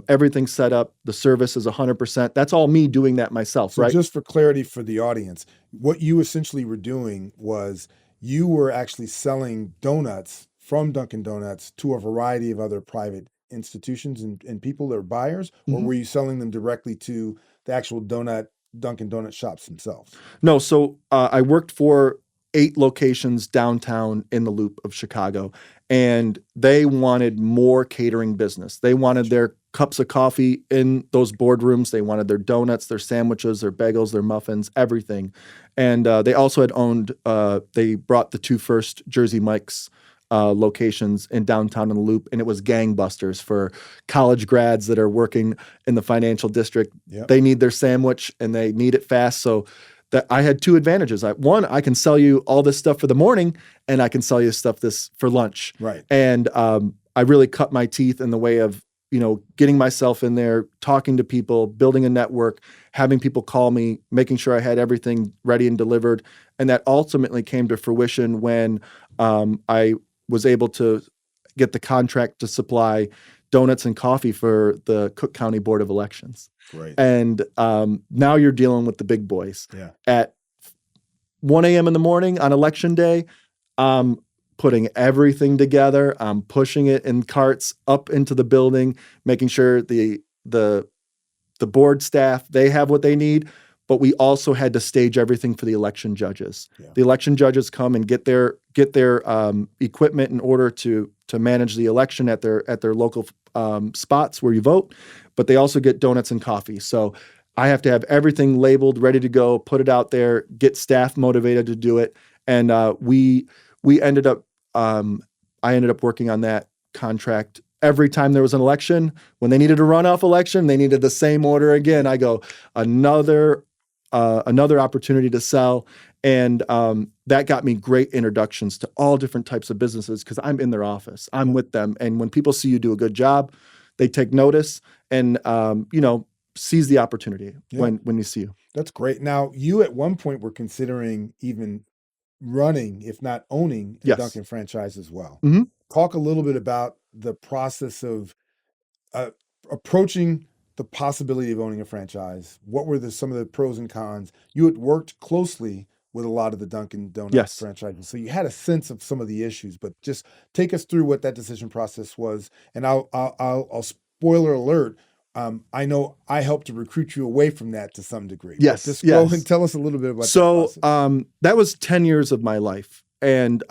Everything's set up. The service is 100%. That's all me doing that myself, So right? just for clarity for the audience, what you essentially were doing was you were actually selling donuts from Dunkin' Donuts to a variety of other private institutions and people that are buyers, or Mhm. were you selling them directly to the actual Dunkin' Donut shops themselves? No, so I worked for 8 locations downtown in the loop of Chicago, and they wanted more catering business. They wanted their cups of coffee in those boardrooms. They wanted their donuts, their sandwiches, their bagels, their muffins, everything. And they also had they brought the 2 first Jersey Mike's locations in downtown in the loop, and it was gangbusters for college grads that are working in the financial district. Yep. They need their sandwich and they need it fast. So that I had 2 advantages. One, I can sell you all this stuff for the morning, and I can sell you this for lunch. Right. And I really cut my teeth in the way of, getting myself in there, talking to people, building a network, having people call me, making sure I had everything ready and delivered. And that ultimately came to fruition when I was able to get the contract to supply donuts and coffee for the Cook County Board of Elections. Great. And now you're dealing with the big boys. Yeah. At 1 a.m. in the morning on election day, I'm putting everything together. I'm pushing it in carts up into the building, making sure the board staff, they have what they need. But we also had to stage everything for the election judges. Yeah. The election judges come and get their equipment in order to manage the election at their local spots where you vote. But they also get donuts and coffee. So I have to have everything labeled, ready to go, put it out there, get staff motivated to do it. And we ended up, I ended up working on that contract every time there was an election. When they needed a runoff election, they needed the same order again. I go, another opportunity to sell. And that got me great introductions to all different types of businesses because I'm in their office. I'm with them. And when people see you do a good job, they take notice and, seize the opportunity when you see you. That's great. Now, you at one point were considering even running, if not owning, a Yes. Dunkin' franchise as well. Mhm. Talk a little bit about the process of approaching the possibility of owning a franchise. What were some of the pros and cons? You had worked closely with a lot of the Dunkin' Donuts Yes. franchises, so you had a sense of some of the issues. But just take us through what that decision process was. And I'll spoiler alert. I know I helped to recruit you away from that to some degree. Yes, But just go yes. and tell us a little bit about that So process. that was 10 years of my life. And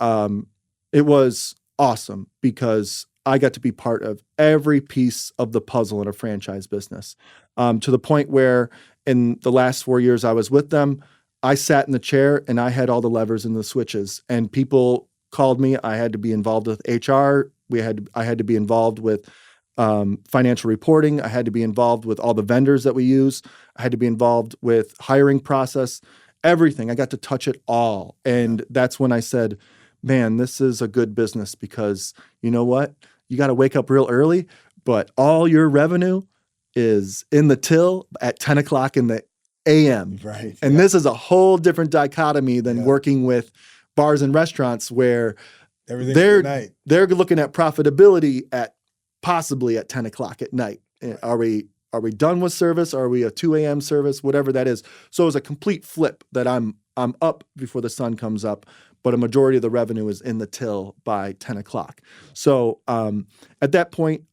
it was awesome because I got to be part of every piece of the puzzle in a franchise business, to the point where in the last 4 years I was with them, I sat in the chair and I had all the levers and the switches, and people called me. I had to be involved with HR. I had to be involved with financial reporting. I had to be involved with all the vendors that we use. I had to be involved with hiring process, everything. I got to touch it all. And that's when I said, man, this is a good business because you know what? You got to wake up real early, but all your revenue is in the till at 10 o'clock in the a.m. Right. And this is a whole different dichotomy than working with bars and restaurants where Everything's at night. they're looking at profitability at possibly at 10 o'clock at night. Right. Are we done with service? Are we a 2 a.m. service? Whatever that is. So it was a complete flip that I'm up before the sun comes up, but a majority of the revenue is in the till by 10 o'clock. So at that point,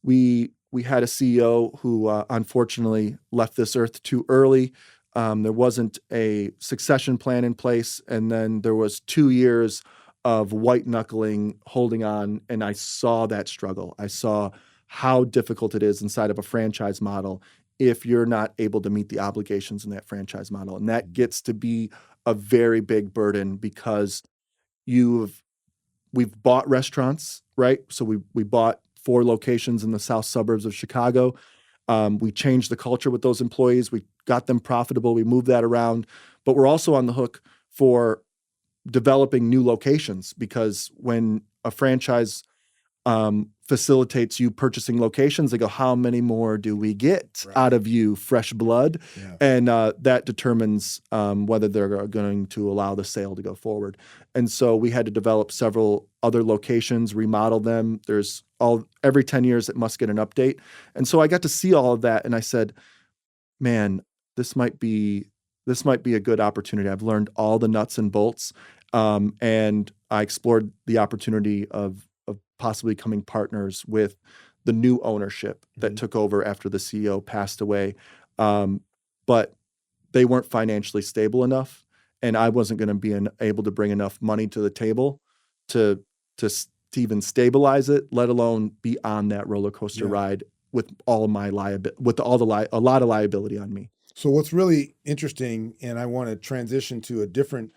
we had a CEO who unfortunately left this earth too early. There wasn't a succession plan in place. And then there was 2 years of white knuckling, holding on. And I saw that struggle. I saw how difficult it is inside of a franchise model if you're not able to meet the obligations in that franchise model. And that gets to be a very big burden because we've bought restaurants, right? So we bought 4 locations in the south suburbs of Chicago. We changed the culture with those employees. We got them profitable. We moved that around. But we're also on the hook for developing new locations because when a franchise facilitates you purchasing locations, they go, how many more do we get out of you, fresh blood? Yeah. And that determines whether they're going to allow the sale to go forward. And so we had to develop several other locations, remodel them. Every 10 years it must get an update. And so I got to see all of that and I said, man, this might be a good opportunity. I've learned all the nuts and bolts. And I explored the opportunity of possibly becoming partners with the new ownership that took over after the CEO passed away. But they weren't financially stable enough, and I wasn't going to be able to bring enough money to the table to even stabilize it, let alone be on that roller coaster ride with all of my a lot of liability on me. So what's really interesting, and I want to transition to a different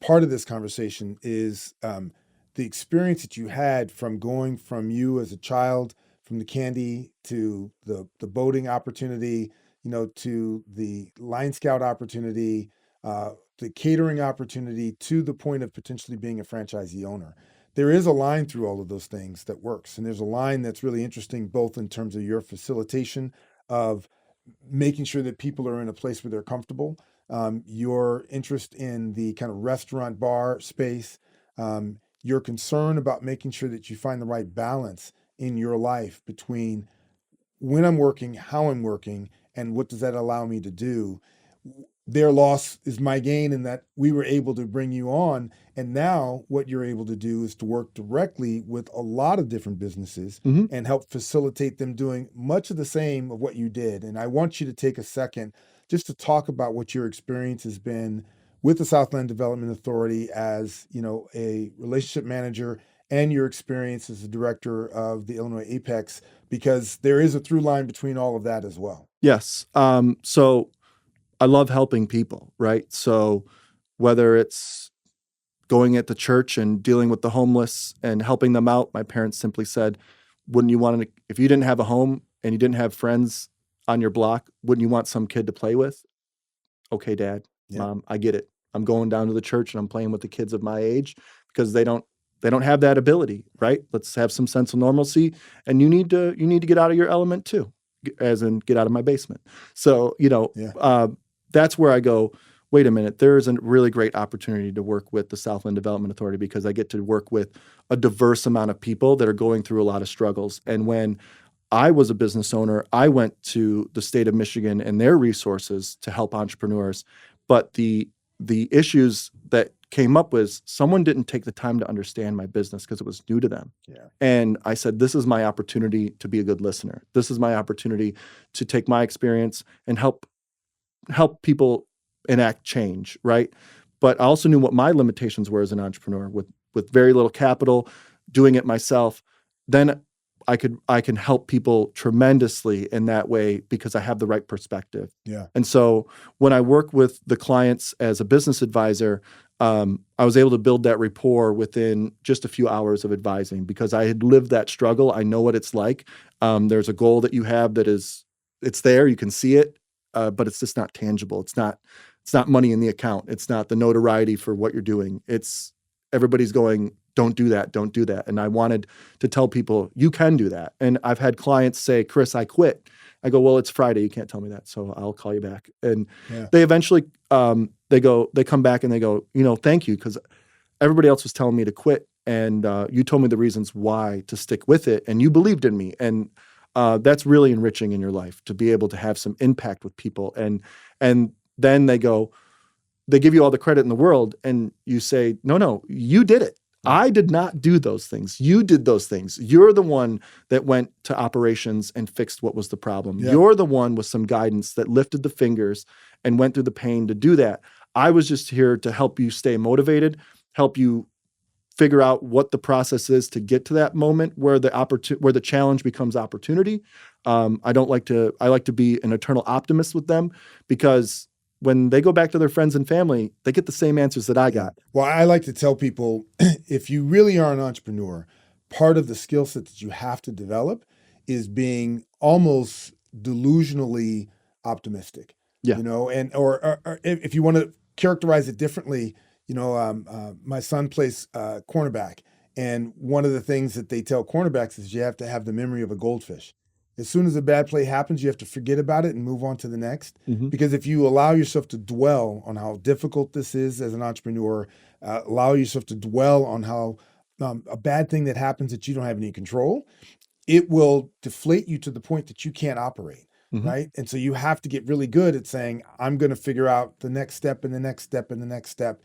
part of this conversation, is the experience that you had from going from you as a child, from the candy to the boating opportunity, to the Line Scout opportunity, the catering opportunity, to the point of potentially being a franchisee owner. There is a line through all of those things that works. And there's a line that's really interesting, both in terms of your facilitation of making sure that people are in a place where they're comfortable, your interest in the kind of restaurant bar space, your concern about making sure that you find the right balance in your life between when I'm working, how I'm working, and what does that allow me to do. Their loss is my gain in that we were able to bring you on. And now what you're able to do is to work directly with a lot of different businesses and help facilitate them doing much of the same of what you did. And I want you to take a second just to talk about what your experience has been with the Southland Development Authority as, a relationship manager, and your experience as the director of the Illinois Apex, because there is a through line between all of that as well. Yes. So I love helping people, right? So whether it's going at the church and dealing with the homeless and helping them out, my parents simply said, wouldn't you want to, if you didn't have a home and you didn't have friends on your block, wouldn't you want some kid to play with? Okay, Dad, Mom, I get it. I'm going down to the church and I'm playing with the kids of my age because they don't have that ability, right? Let's have some sense of normalcy. And you need to get out of your element too, as in get out of my basement. So, that's where I go, wait a minute, there is a really great opportunity to work with the Southland Development Authority because I get to work with a diverse amount of people that are going through a lot of struggles. And when I was a business owner, I went to the state of Michigan and their resources to help entrepreneurs. But the issues that came up was someone didn't take the time to understand my business because it was new to them. Yeah. And I said, this is my opportunity to be a good listener. This is my opportunity to take my experience and help people enact change, right? But I also knew what my limitations were as an entrepreneur with very little capital, doing it myself. Then I can help people tremendously in that way because I have the right perspective. Yeah. And so when I work with the clients as a business advisor, I was able to build that rapport within just a few hours of advising because I had lived that struggle. I know what it's like. There's a goal that you have it's there, you can see it, but it's just not tangible. It's not money in the account. It's not the notoriety for what you're doing. It's everybody's going, don't do that, don't do that. And I wanted to tell people, you can do that. And I've had clients say, Chris, I quit. I go, well, it's Friday. You can't tell me that. So I'll call you back. And they eventually, they come back and they go, thank you. Because everybody else was telling me to quit. And you told me the reasons why to stick with it. And you believed in me. And that's really enriching in your life to be able to have some impact with people. And then they give you all the credit in the world. And you say, no, you did it. I did not do those things. You did those things. You're the one that went to operations and fixed what was the problem. Yeah. You're the one with some guidance that lifted the fingers and went through the pain to do that. I was just here to help you stay motivated, help you figure out what the process is to get to that moment where the challenge becomes opportunity. I like to be an eternal optimist with them because when they go back to their friends and family, they get the same answers that I got. Well, I like to tell people, if you really are an entrepreneur, part of the skill set that you have to develop is being almost delusionally optimistic. Yeah. Or if you want to characterize it differently, my son plays cornerback, and one of the things that they tell cornerbacks is you have to have the memory of a goldfish. As soon as a bad play happens, you have to forget about it and move on to the next. Mm-hmm. Because if you allow yourself to dwell on how difficult this is as an entrepreneur, allow yourself to dwell on how a bad thing that happens that you don't have any control, it will deflate you to the point that you can't operate, mm-hmm. right? And so you have to get really good at saying, I'm going to figure out the next step and the next step and the next step.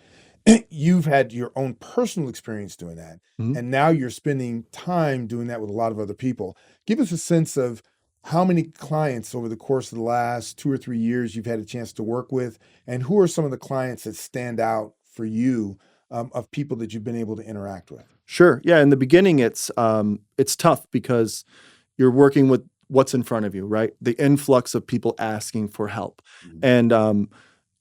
You've had your own personal experience doing that. Mm-hmm. And now you're spending time doing that with a lot of other people. Give us a sense of how many clients over the course of the last 2 or 3 years you've had a chance to work with, and who are some of the clients that stand out for you of people that you've been able to interact with? Sure. Yeah. In the beginning, it's tough because you're working with what's in front of you, right? The influx of people asking for help. Mm-hmm. And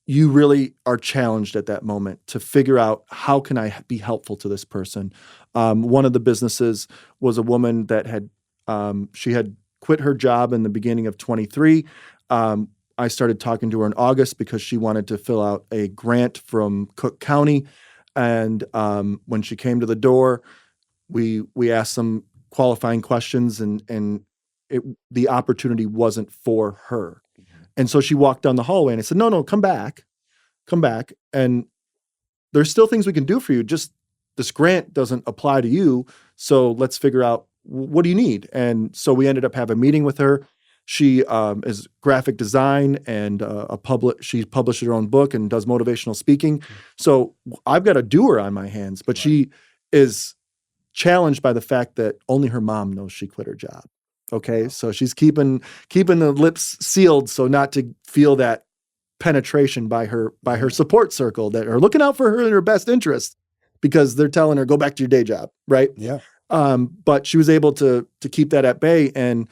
you really are challenged at that moment to figure out, how can I be helpful to this person? One of the businesses was a woman that had quit her job in the beginning of 23. I started talking to her in August because she wanted to fill out a grant from Cook County. And when she came to the door, we asked some qualifying questions, and the opportunity wasn't for her. And so she walked down the hallway, and I said, no, come back. come back, and there's still things we can do for you. Just this grant doesn't apply to you. So let's figure out what do you need? And so we ended up having a meeting with her. She is graphic design and she published her own book and does motivational speaking. So I've got a doer on my hands, but she is challenged by the fact that only her mom knows she quit her job. Okay. So she's keeping the lips sealed so not to feel that penetration by her support circle that are looking out for her in her best interest, because they're telling her, go back to your day job. Right. Yeah. But she was able to keep that at bay. And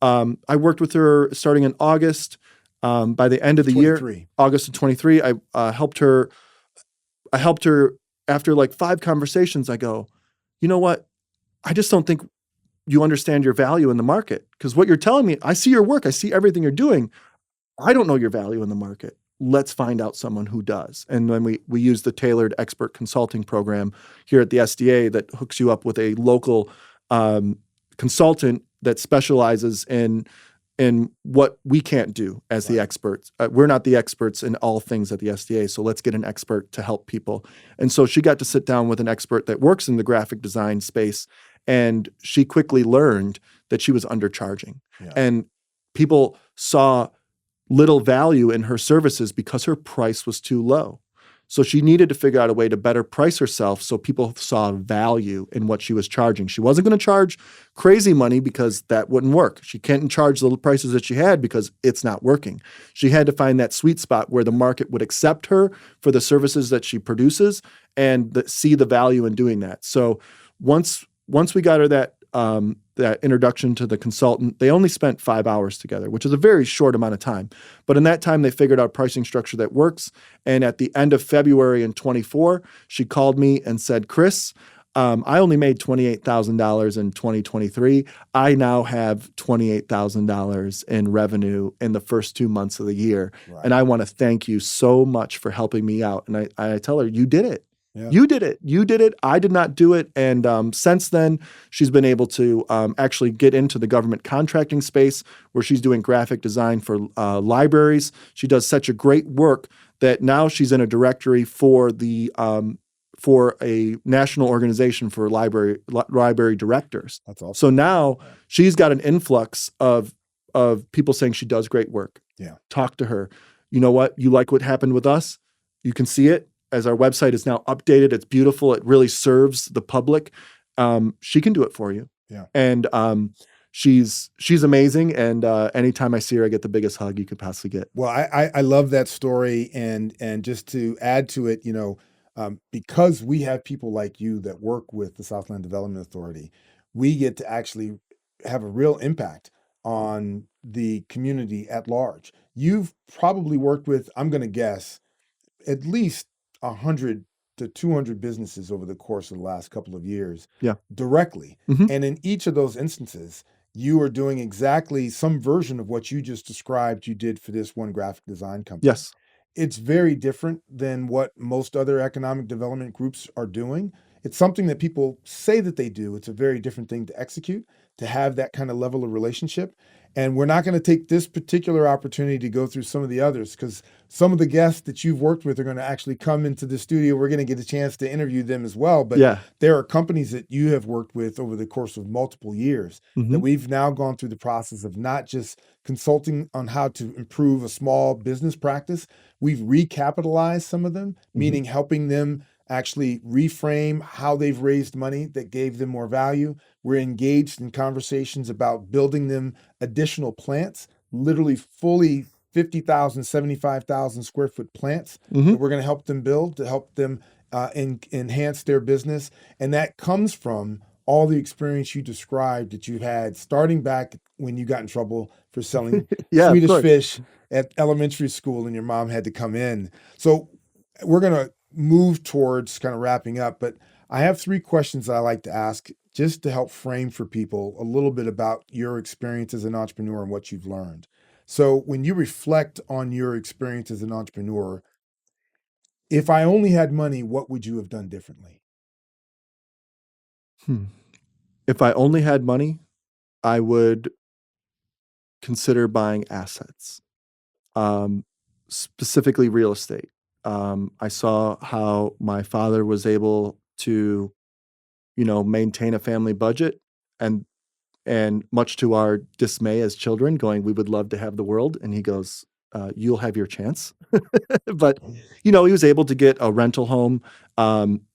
I worked with her starting in August. By the end of the year, August of 23, I helped her after like 5 conversations. I go, you know what? I just don't think you understand your value in the market, because what you're telling me, I see your work, I see everything you're doing. I don't know your value in the market. Let's find out someone who does. And then we use the tailored expert consulting program here at the SDA that hooks you up with a local consultant that specializes in what we can't do as the experts. We're not the experts in all things at the SDA, so let's get an expert to help people. And so she got to sit down with an expert that works in the graphic design space, and she quickly learned that she was undercharging. Yeah. And people saw little value in her services because her price was too low. So she needed to figure out a way to better price herself so people saw value in what she was charging. She wasn't going to charge crazy money because that wouldn't work. She can't charge the prices that she had because it's not working. She had to find that sweet spot where the market would accept her for the services that she produces and see the value in doing that. So once we got her that introduction to the consultant, they only spent 5 hours together, which is a very short amount of time. But in that time, they figured out a pricing structure that works. And at the end of February in 24, she called me and said, Chris, I only made $28,000 in 2023. I now have $28,000 in revenue in the first 2 months of the year. Right. And I want to thank you so much for helping me out. And I tell her, you did it. Yeah. You did it. You did it. I did not do it. And since then, she's been able to actually get into the government contracting space where she's doing graphic design for libraries. She does such a great work that now she's in a directory for a national organization for library directors. That's awesome. So now she's got an influx of people saying she does great work. Yeah. Talk to her. You know what? You like what happened with us? You can see it. As our website is now updated, it's beautiful. It really serves the public. She can do it for you. Yeah. And she's amazing. And anytime I see her, I get the biggest hug you could possibly get. Well, I love that story. And just to add to it, because we have people like you that work with the Southland Development Authority, we get to actually have a real impact on the community at large. You've probably worked with, I'm going to guess, at least 100 to 200 businesses over the course of the last couple of years. Yeah. Directly. Mm-hmm. And in each of those instances, you are doing exactly some version of what you just described you did for this one graphic design company. Yes. It's very different than what most other economic development groups are doing. It's something that people say that they do. It's a very different thing to execute, to have that kind of level of relationship. And we're not going to take this particular opportunity to go through some of the others, because some of the guests that you've worked with are going to actually come into the studio. We're going to get a chance to interview them as well. But there are companies that you have worked with over the course of multiple years that we've now gone through the process of not just consulting on how to improve a small business practice. We've recapitalized some of them, meaning helping them actually reframe how they've raised money that gave them more value. We're engaged in conversations about building them additional plants, literally fully 50,000, 75,000 square foot plants that we're going to help them build to help them enhance their business. And that comes from all the experience you described that you had starting back when you got in trouble for selling Swedish fish at elementary school and your mom had to come in. So we're going to move towards kind of wrapping up, but I have 3 questions that I like to ask just to help frame for people a little bit about your experience as an entrepreneur and what you've learned. So when you reflect on your experience as an entrepreneur, if I only had money, what would you have done differently? If I only had money, I would consider buying assets, specifically real estate. I saw how my father was able to, maintain a family budget, and much to our dismay as children, going, "We would love to have the world." And he goes, "You'll have your chance." But, he was able to get a rental home,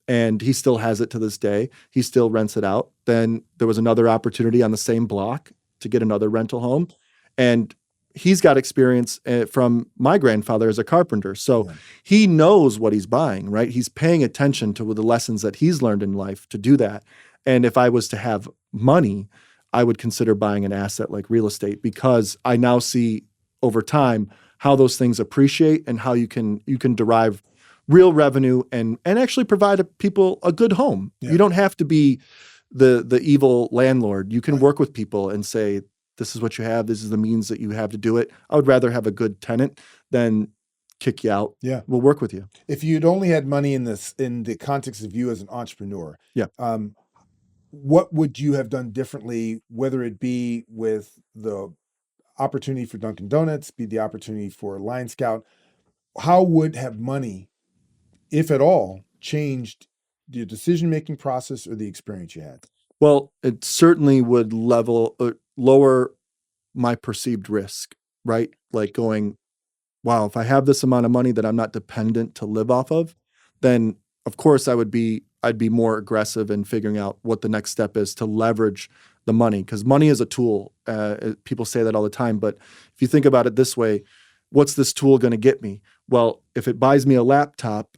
and he still has it to this day. He still rents it out. Then there was another opportunity on the same block to get another rental home. And he's got experience from my grandfather as a carpenter. So Yeah. he knows what he's buying, right? He's paying attention to the lessons that he's learned in life to do that. And if I was to have money, I would consider buying an asset like real estate, because I now see over time how those things appreciate and how you can derive real revenue and actually provide people a good home. Yeah. You don't have to be the evil landlord. You can Right. work with people and say, this is what you have. This is the means that you have to do it. I would rather have a good tenant than kick you out. Yeah. We'll work with you. If you'd only had money in the context of you as an entrepreneur, Yeah. What would you have done differently, whether it be with the opportunity for Dunkin Donuts, be the opportunity for Lion Scout? How would have money, if at all, changed the decision-making process or the experience you had? Well, it certainly would lower my perceived risk, right? Like going, wow, if I have this amount of money that I'm not dependent to live off of, then of course I'd be more aggressive in figuring out what the next step is to leverage the money, because money is a tool. People say that all the time, but if you think about it this way, what's this tool going to get me? Well, if it buys me a laptop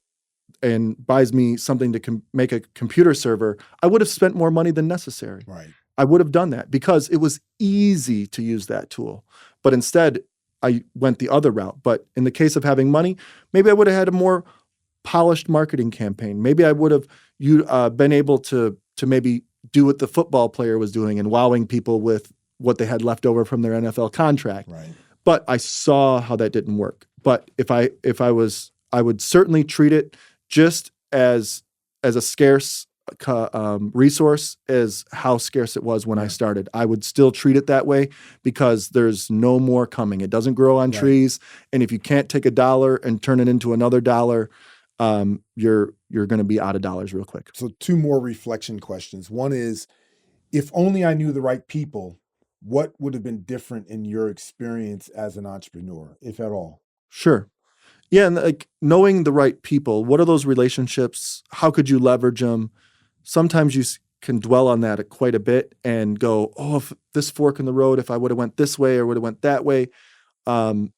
and buys me something to make a computer server, I would have spent more money than necessary. Right. I would have done that because it was easy to use that tool. But instead, I went the other route. But in the case of having money, maybe I would have had a more polished marketing campaign. Maybe I would have been able to maybe do what the football player was doing and wowing people with what they had left over from their NFL contract. Right. But I saw how that didn't work. But if I would certainly treat it just as a scarce resource as how scarce it was when I started. I would still treat it that way because there's no more coming. It doesn't grow on Right. trees. And if you can't take a dollar and turn it into another dollar, you're going to be out of dollars real quick. So 2 more reflection questions. One is, if only I knew the right people, what would have been different in your experience as an entrepreneur, if at all? Sure. Yeah, and like knowing the right people, what are those relationships? How could you leverage them? Sometimes you can dwell on that quite a bit and go, oh, if this fork in the road, if I would have went this way or would have went that way. And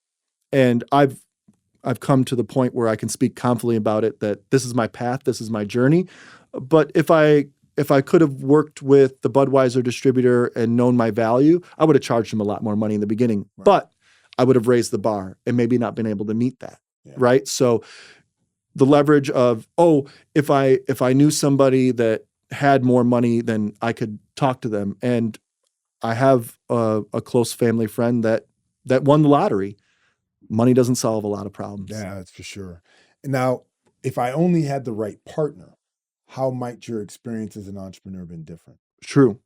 I've come to the point where I can speak confidently about it, that this is my path, this is my journey. But if I could have worked with the Budweiser distributor and known my value, I would have charged him a lot more money in the beginning. Right. But I would have raised the bar and maybe not been able to meet that. Yeah. Right. So the leverage of, if I knew somebody that had more money, then I could talk to them. And I have a close family friend that won the lottery. Money doesn't solve a lot of problems. Yeah, that's for sure. Now, if I only had the right partner, how might your experience as an entrepreneur been different? True.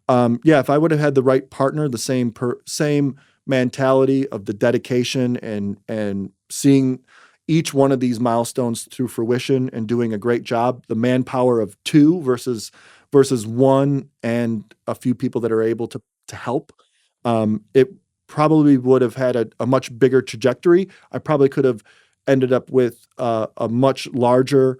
Yeah, if I would have had the right partner, the same mentality of the dedication and seeing each one of these milestones through fruition and doing a great job, the manpower of 2 versus 1 and a few people that are able to help, it probably would have had a much bigger trajectory. I probably could have ended up with a much larger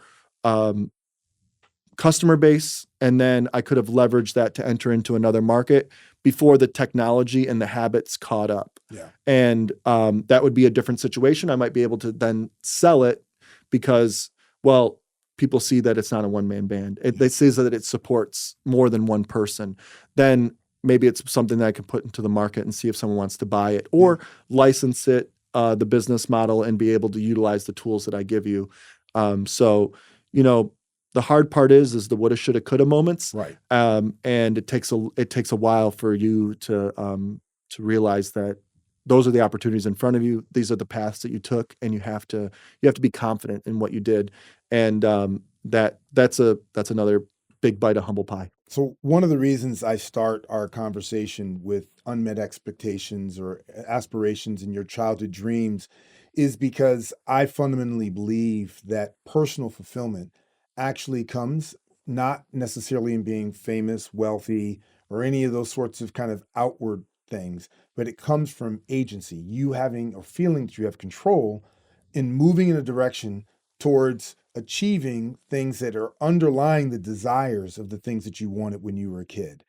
customer base, and then I could have leveraged that to enter into another market before the technology and the habits caught up. Yeah. And that would be a different situation. I might be able to then sell it because, well, people see that it's not a one-man band. They say that it supports more than one person. Then maybe it's something that I can put into the market and see if someone wants to buy it or license it, the business model, and be able to utilize the tools that I give you. So, the hard part is the woulda, shoulda, coulda moments. Right. And it takes a while for you to realize that those are the opportunities in front of you. These are the paths that you took, and you have to be confident in what you did. And that's another big bite of humble pie. So one of the reasons I start our conversation with unmet expectations or aspirations in your childhood dreams is because I fundamentally believe that personal fulfillment actually comes not necessarily in being famous, wealthy, or any of those sorts of kind of outward things, but it comes from agency, you having or feeling that you have control in moving in a direction towards achieving things that are underlying the desires of the things that you wanted when you were a kid.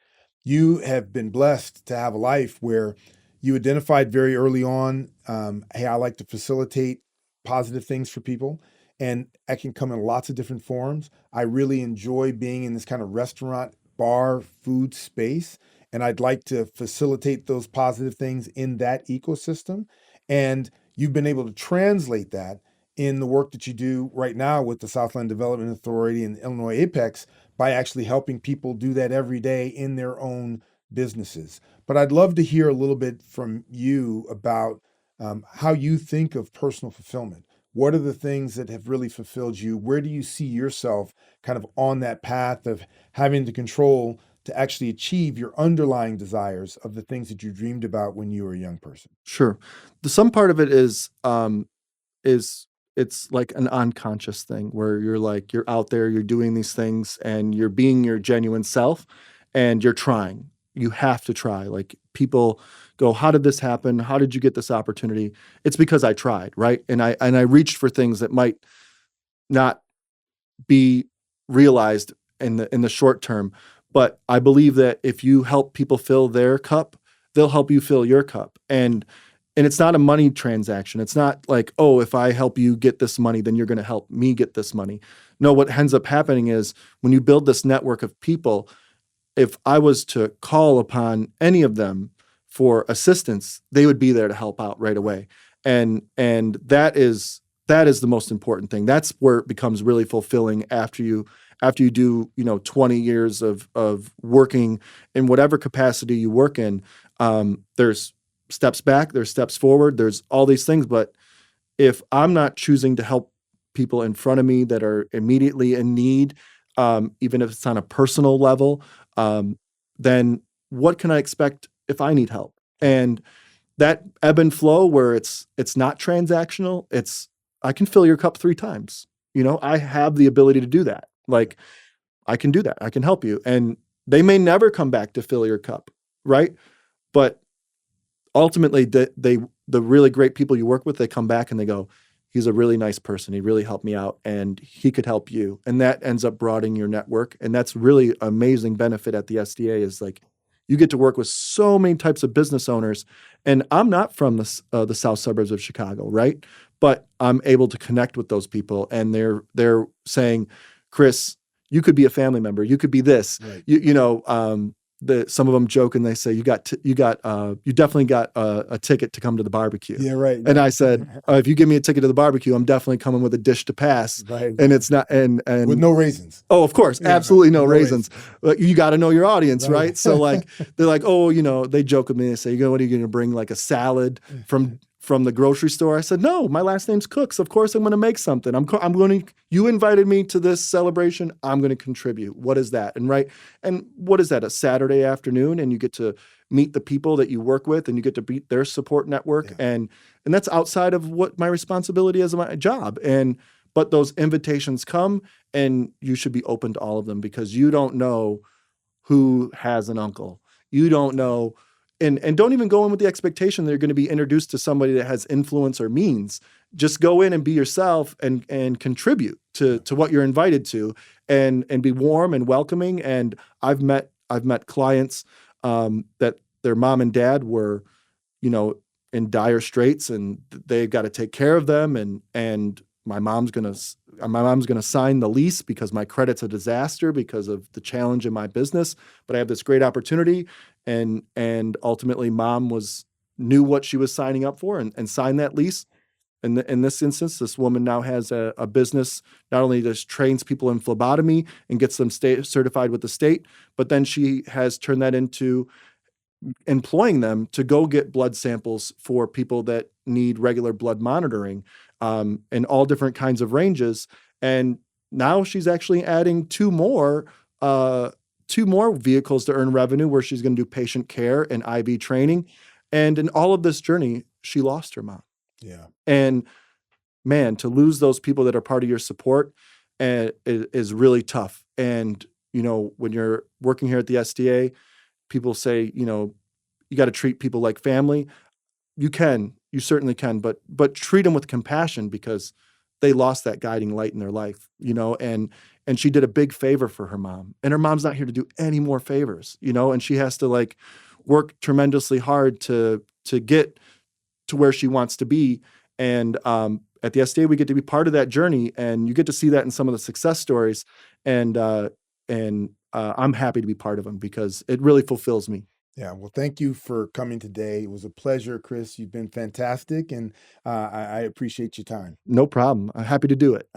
You have been blessed to have a life where you identified very early on, hey, I like to facilitate positive things for people. And I can come in lots of different forms. I really enjoy being in this kind of restaurant, bar, food space. And I'd like to facilitate those positive things in that ecosystem. And you've been able to translate that in the work that you do right now with the Southland Development Authority and Illinois Apex by actually helping people do that every day in their own businesses. But I'd love to hear a little bit from you about how you think of personal fulfillment. What are the things that have really fulfilled you? Where do you see yourself kind of on that path of having the control to actually achieve your underlying desires of the things that you dreamed about when you were a young person? Sure. Some part of it is it's like an unconscious thing where you're out there, you're doing these things and you're being your genuine self and you're trying. You have to try. Like people go, how did this happen? How did you get this opportunity? It's because I tried, right? And I reached for things that might not be realized in the short term. But I believe that if you help people fill their cup, they'll help you fill your cup. And it's not a money transaction. It's not like, oh, if I help you get this money, then you're going to help me get this money. No, what ends up happening is when you build this network of people, if I was to call upon any of them for assistance, they would be there to help out right away. And that is the most important thing. That's where it becomes really fulfilling after you do, 20 years of working in whatever capacity you work in. There's steps back, there's steps forward, there's all these things. But if I'm not choosing to help people in front of me that are immediately in need, even if it's on a personal level, then what can I expect if I need help? And that ebb and flow where it's not transactional, I can fill your cup 3 times. I have the ability to do that. Like I can do that. I can help you. And they may never come back to fill your cup, right? But ultimately the really great people you work with, they come back and they go, he's a really nice person. He really helped me out and he could help you. And that ends up broadening your network. And that's really amazing benefit at the SDA is like, you get to work with so many types of business owners. And I'm not from the south suburbs of Chicago, right? But I'm able to connect with those people and they're saying, Chris, you could be a family member. You could be this, Right. some of them joke and they say you definitely got a ticket to come to the barbecue. Yeah, right. And I said, if you give me a ticket to the barbecue, I'm definitely coming with a dish to pass. Right. And it's not and With no raisins. oh, of course, Yeah, absolutely no no raisins. But you got to know your audience, Right. right? So like they're like, oh, they joke with me. They say, what are you going to bring? Like a salad from the grocery store? I said, no, my last name's Cooks. Of course, I'm going to make something. You invited me to this celebration. I'm going to contribute. What is that? And what is that? A Saturday afternoon, and you get to meet the people that you work with, and you get to beat their support network, Yeah. and that's outside of what my responsibility is, my job. But those invitations come, and you should be open to all of them because you don't know who has an uncle. You don't know. And don't even go in with the expectation that you're going to be introduced to somebody that has influence or means. Just go in and be yourself and contribute to what you're invited to and be warm and welcoming. And I've met clients that their mom and dad were, in dire straits and they've got to take care of them. And my mom's going to sign the lease because my credit's a disaster because of the challenge in my business, but I have this great opportunity. And ultimately mom knew what she was signing up for and signed that lease. And in this instance, this woman now has a business, not only just trains people in phlebotomy and gets them certified with the state, but then she has turned that into employing them to go get blood samples for people that need regular blood monitoring in all different kinds of ranges. And now she's actually adding two more vehicles to earn revenue where she's going to do patient care and IV training. And in all of this journey, she lost her mom. Yeah. And man, to lose those people that are part of your support is really tough. And, when you're working here at the SDA, people say, you got to treat people like family. You certainly can, but treat them with compassion, because they lost that guiding light in their life, and she did a big favor for her mom, and her mom's not here to do any more favors, and she has to like work tremendously hard to get to where she wants to be. And at the SDA, we get to be part of that journey, and you get to see that in some of the success stories. And I'm happy to be part of them because it really fulfills me. Yeah. Well, thank you for coming today. It was a pleasure, Chris. You've been fantastic, and I appreciate your time. No problem. I'm happy to do it.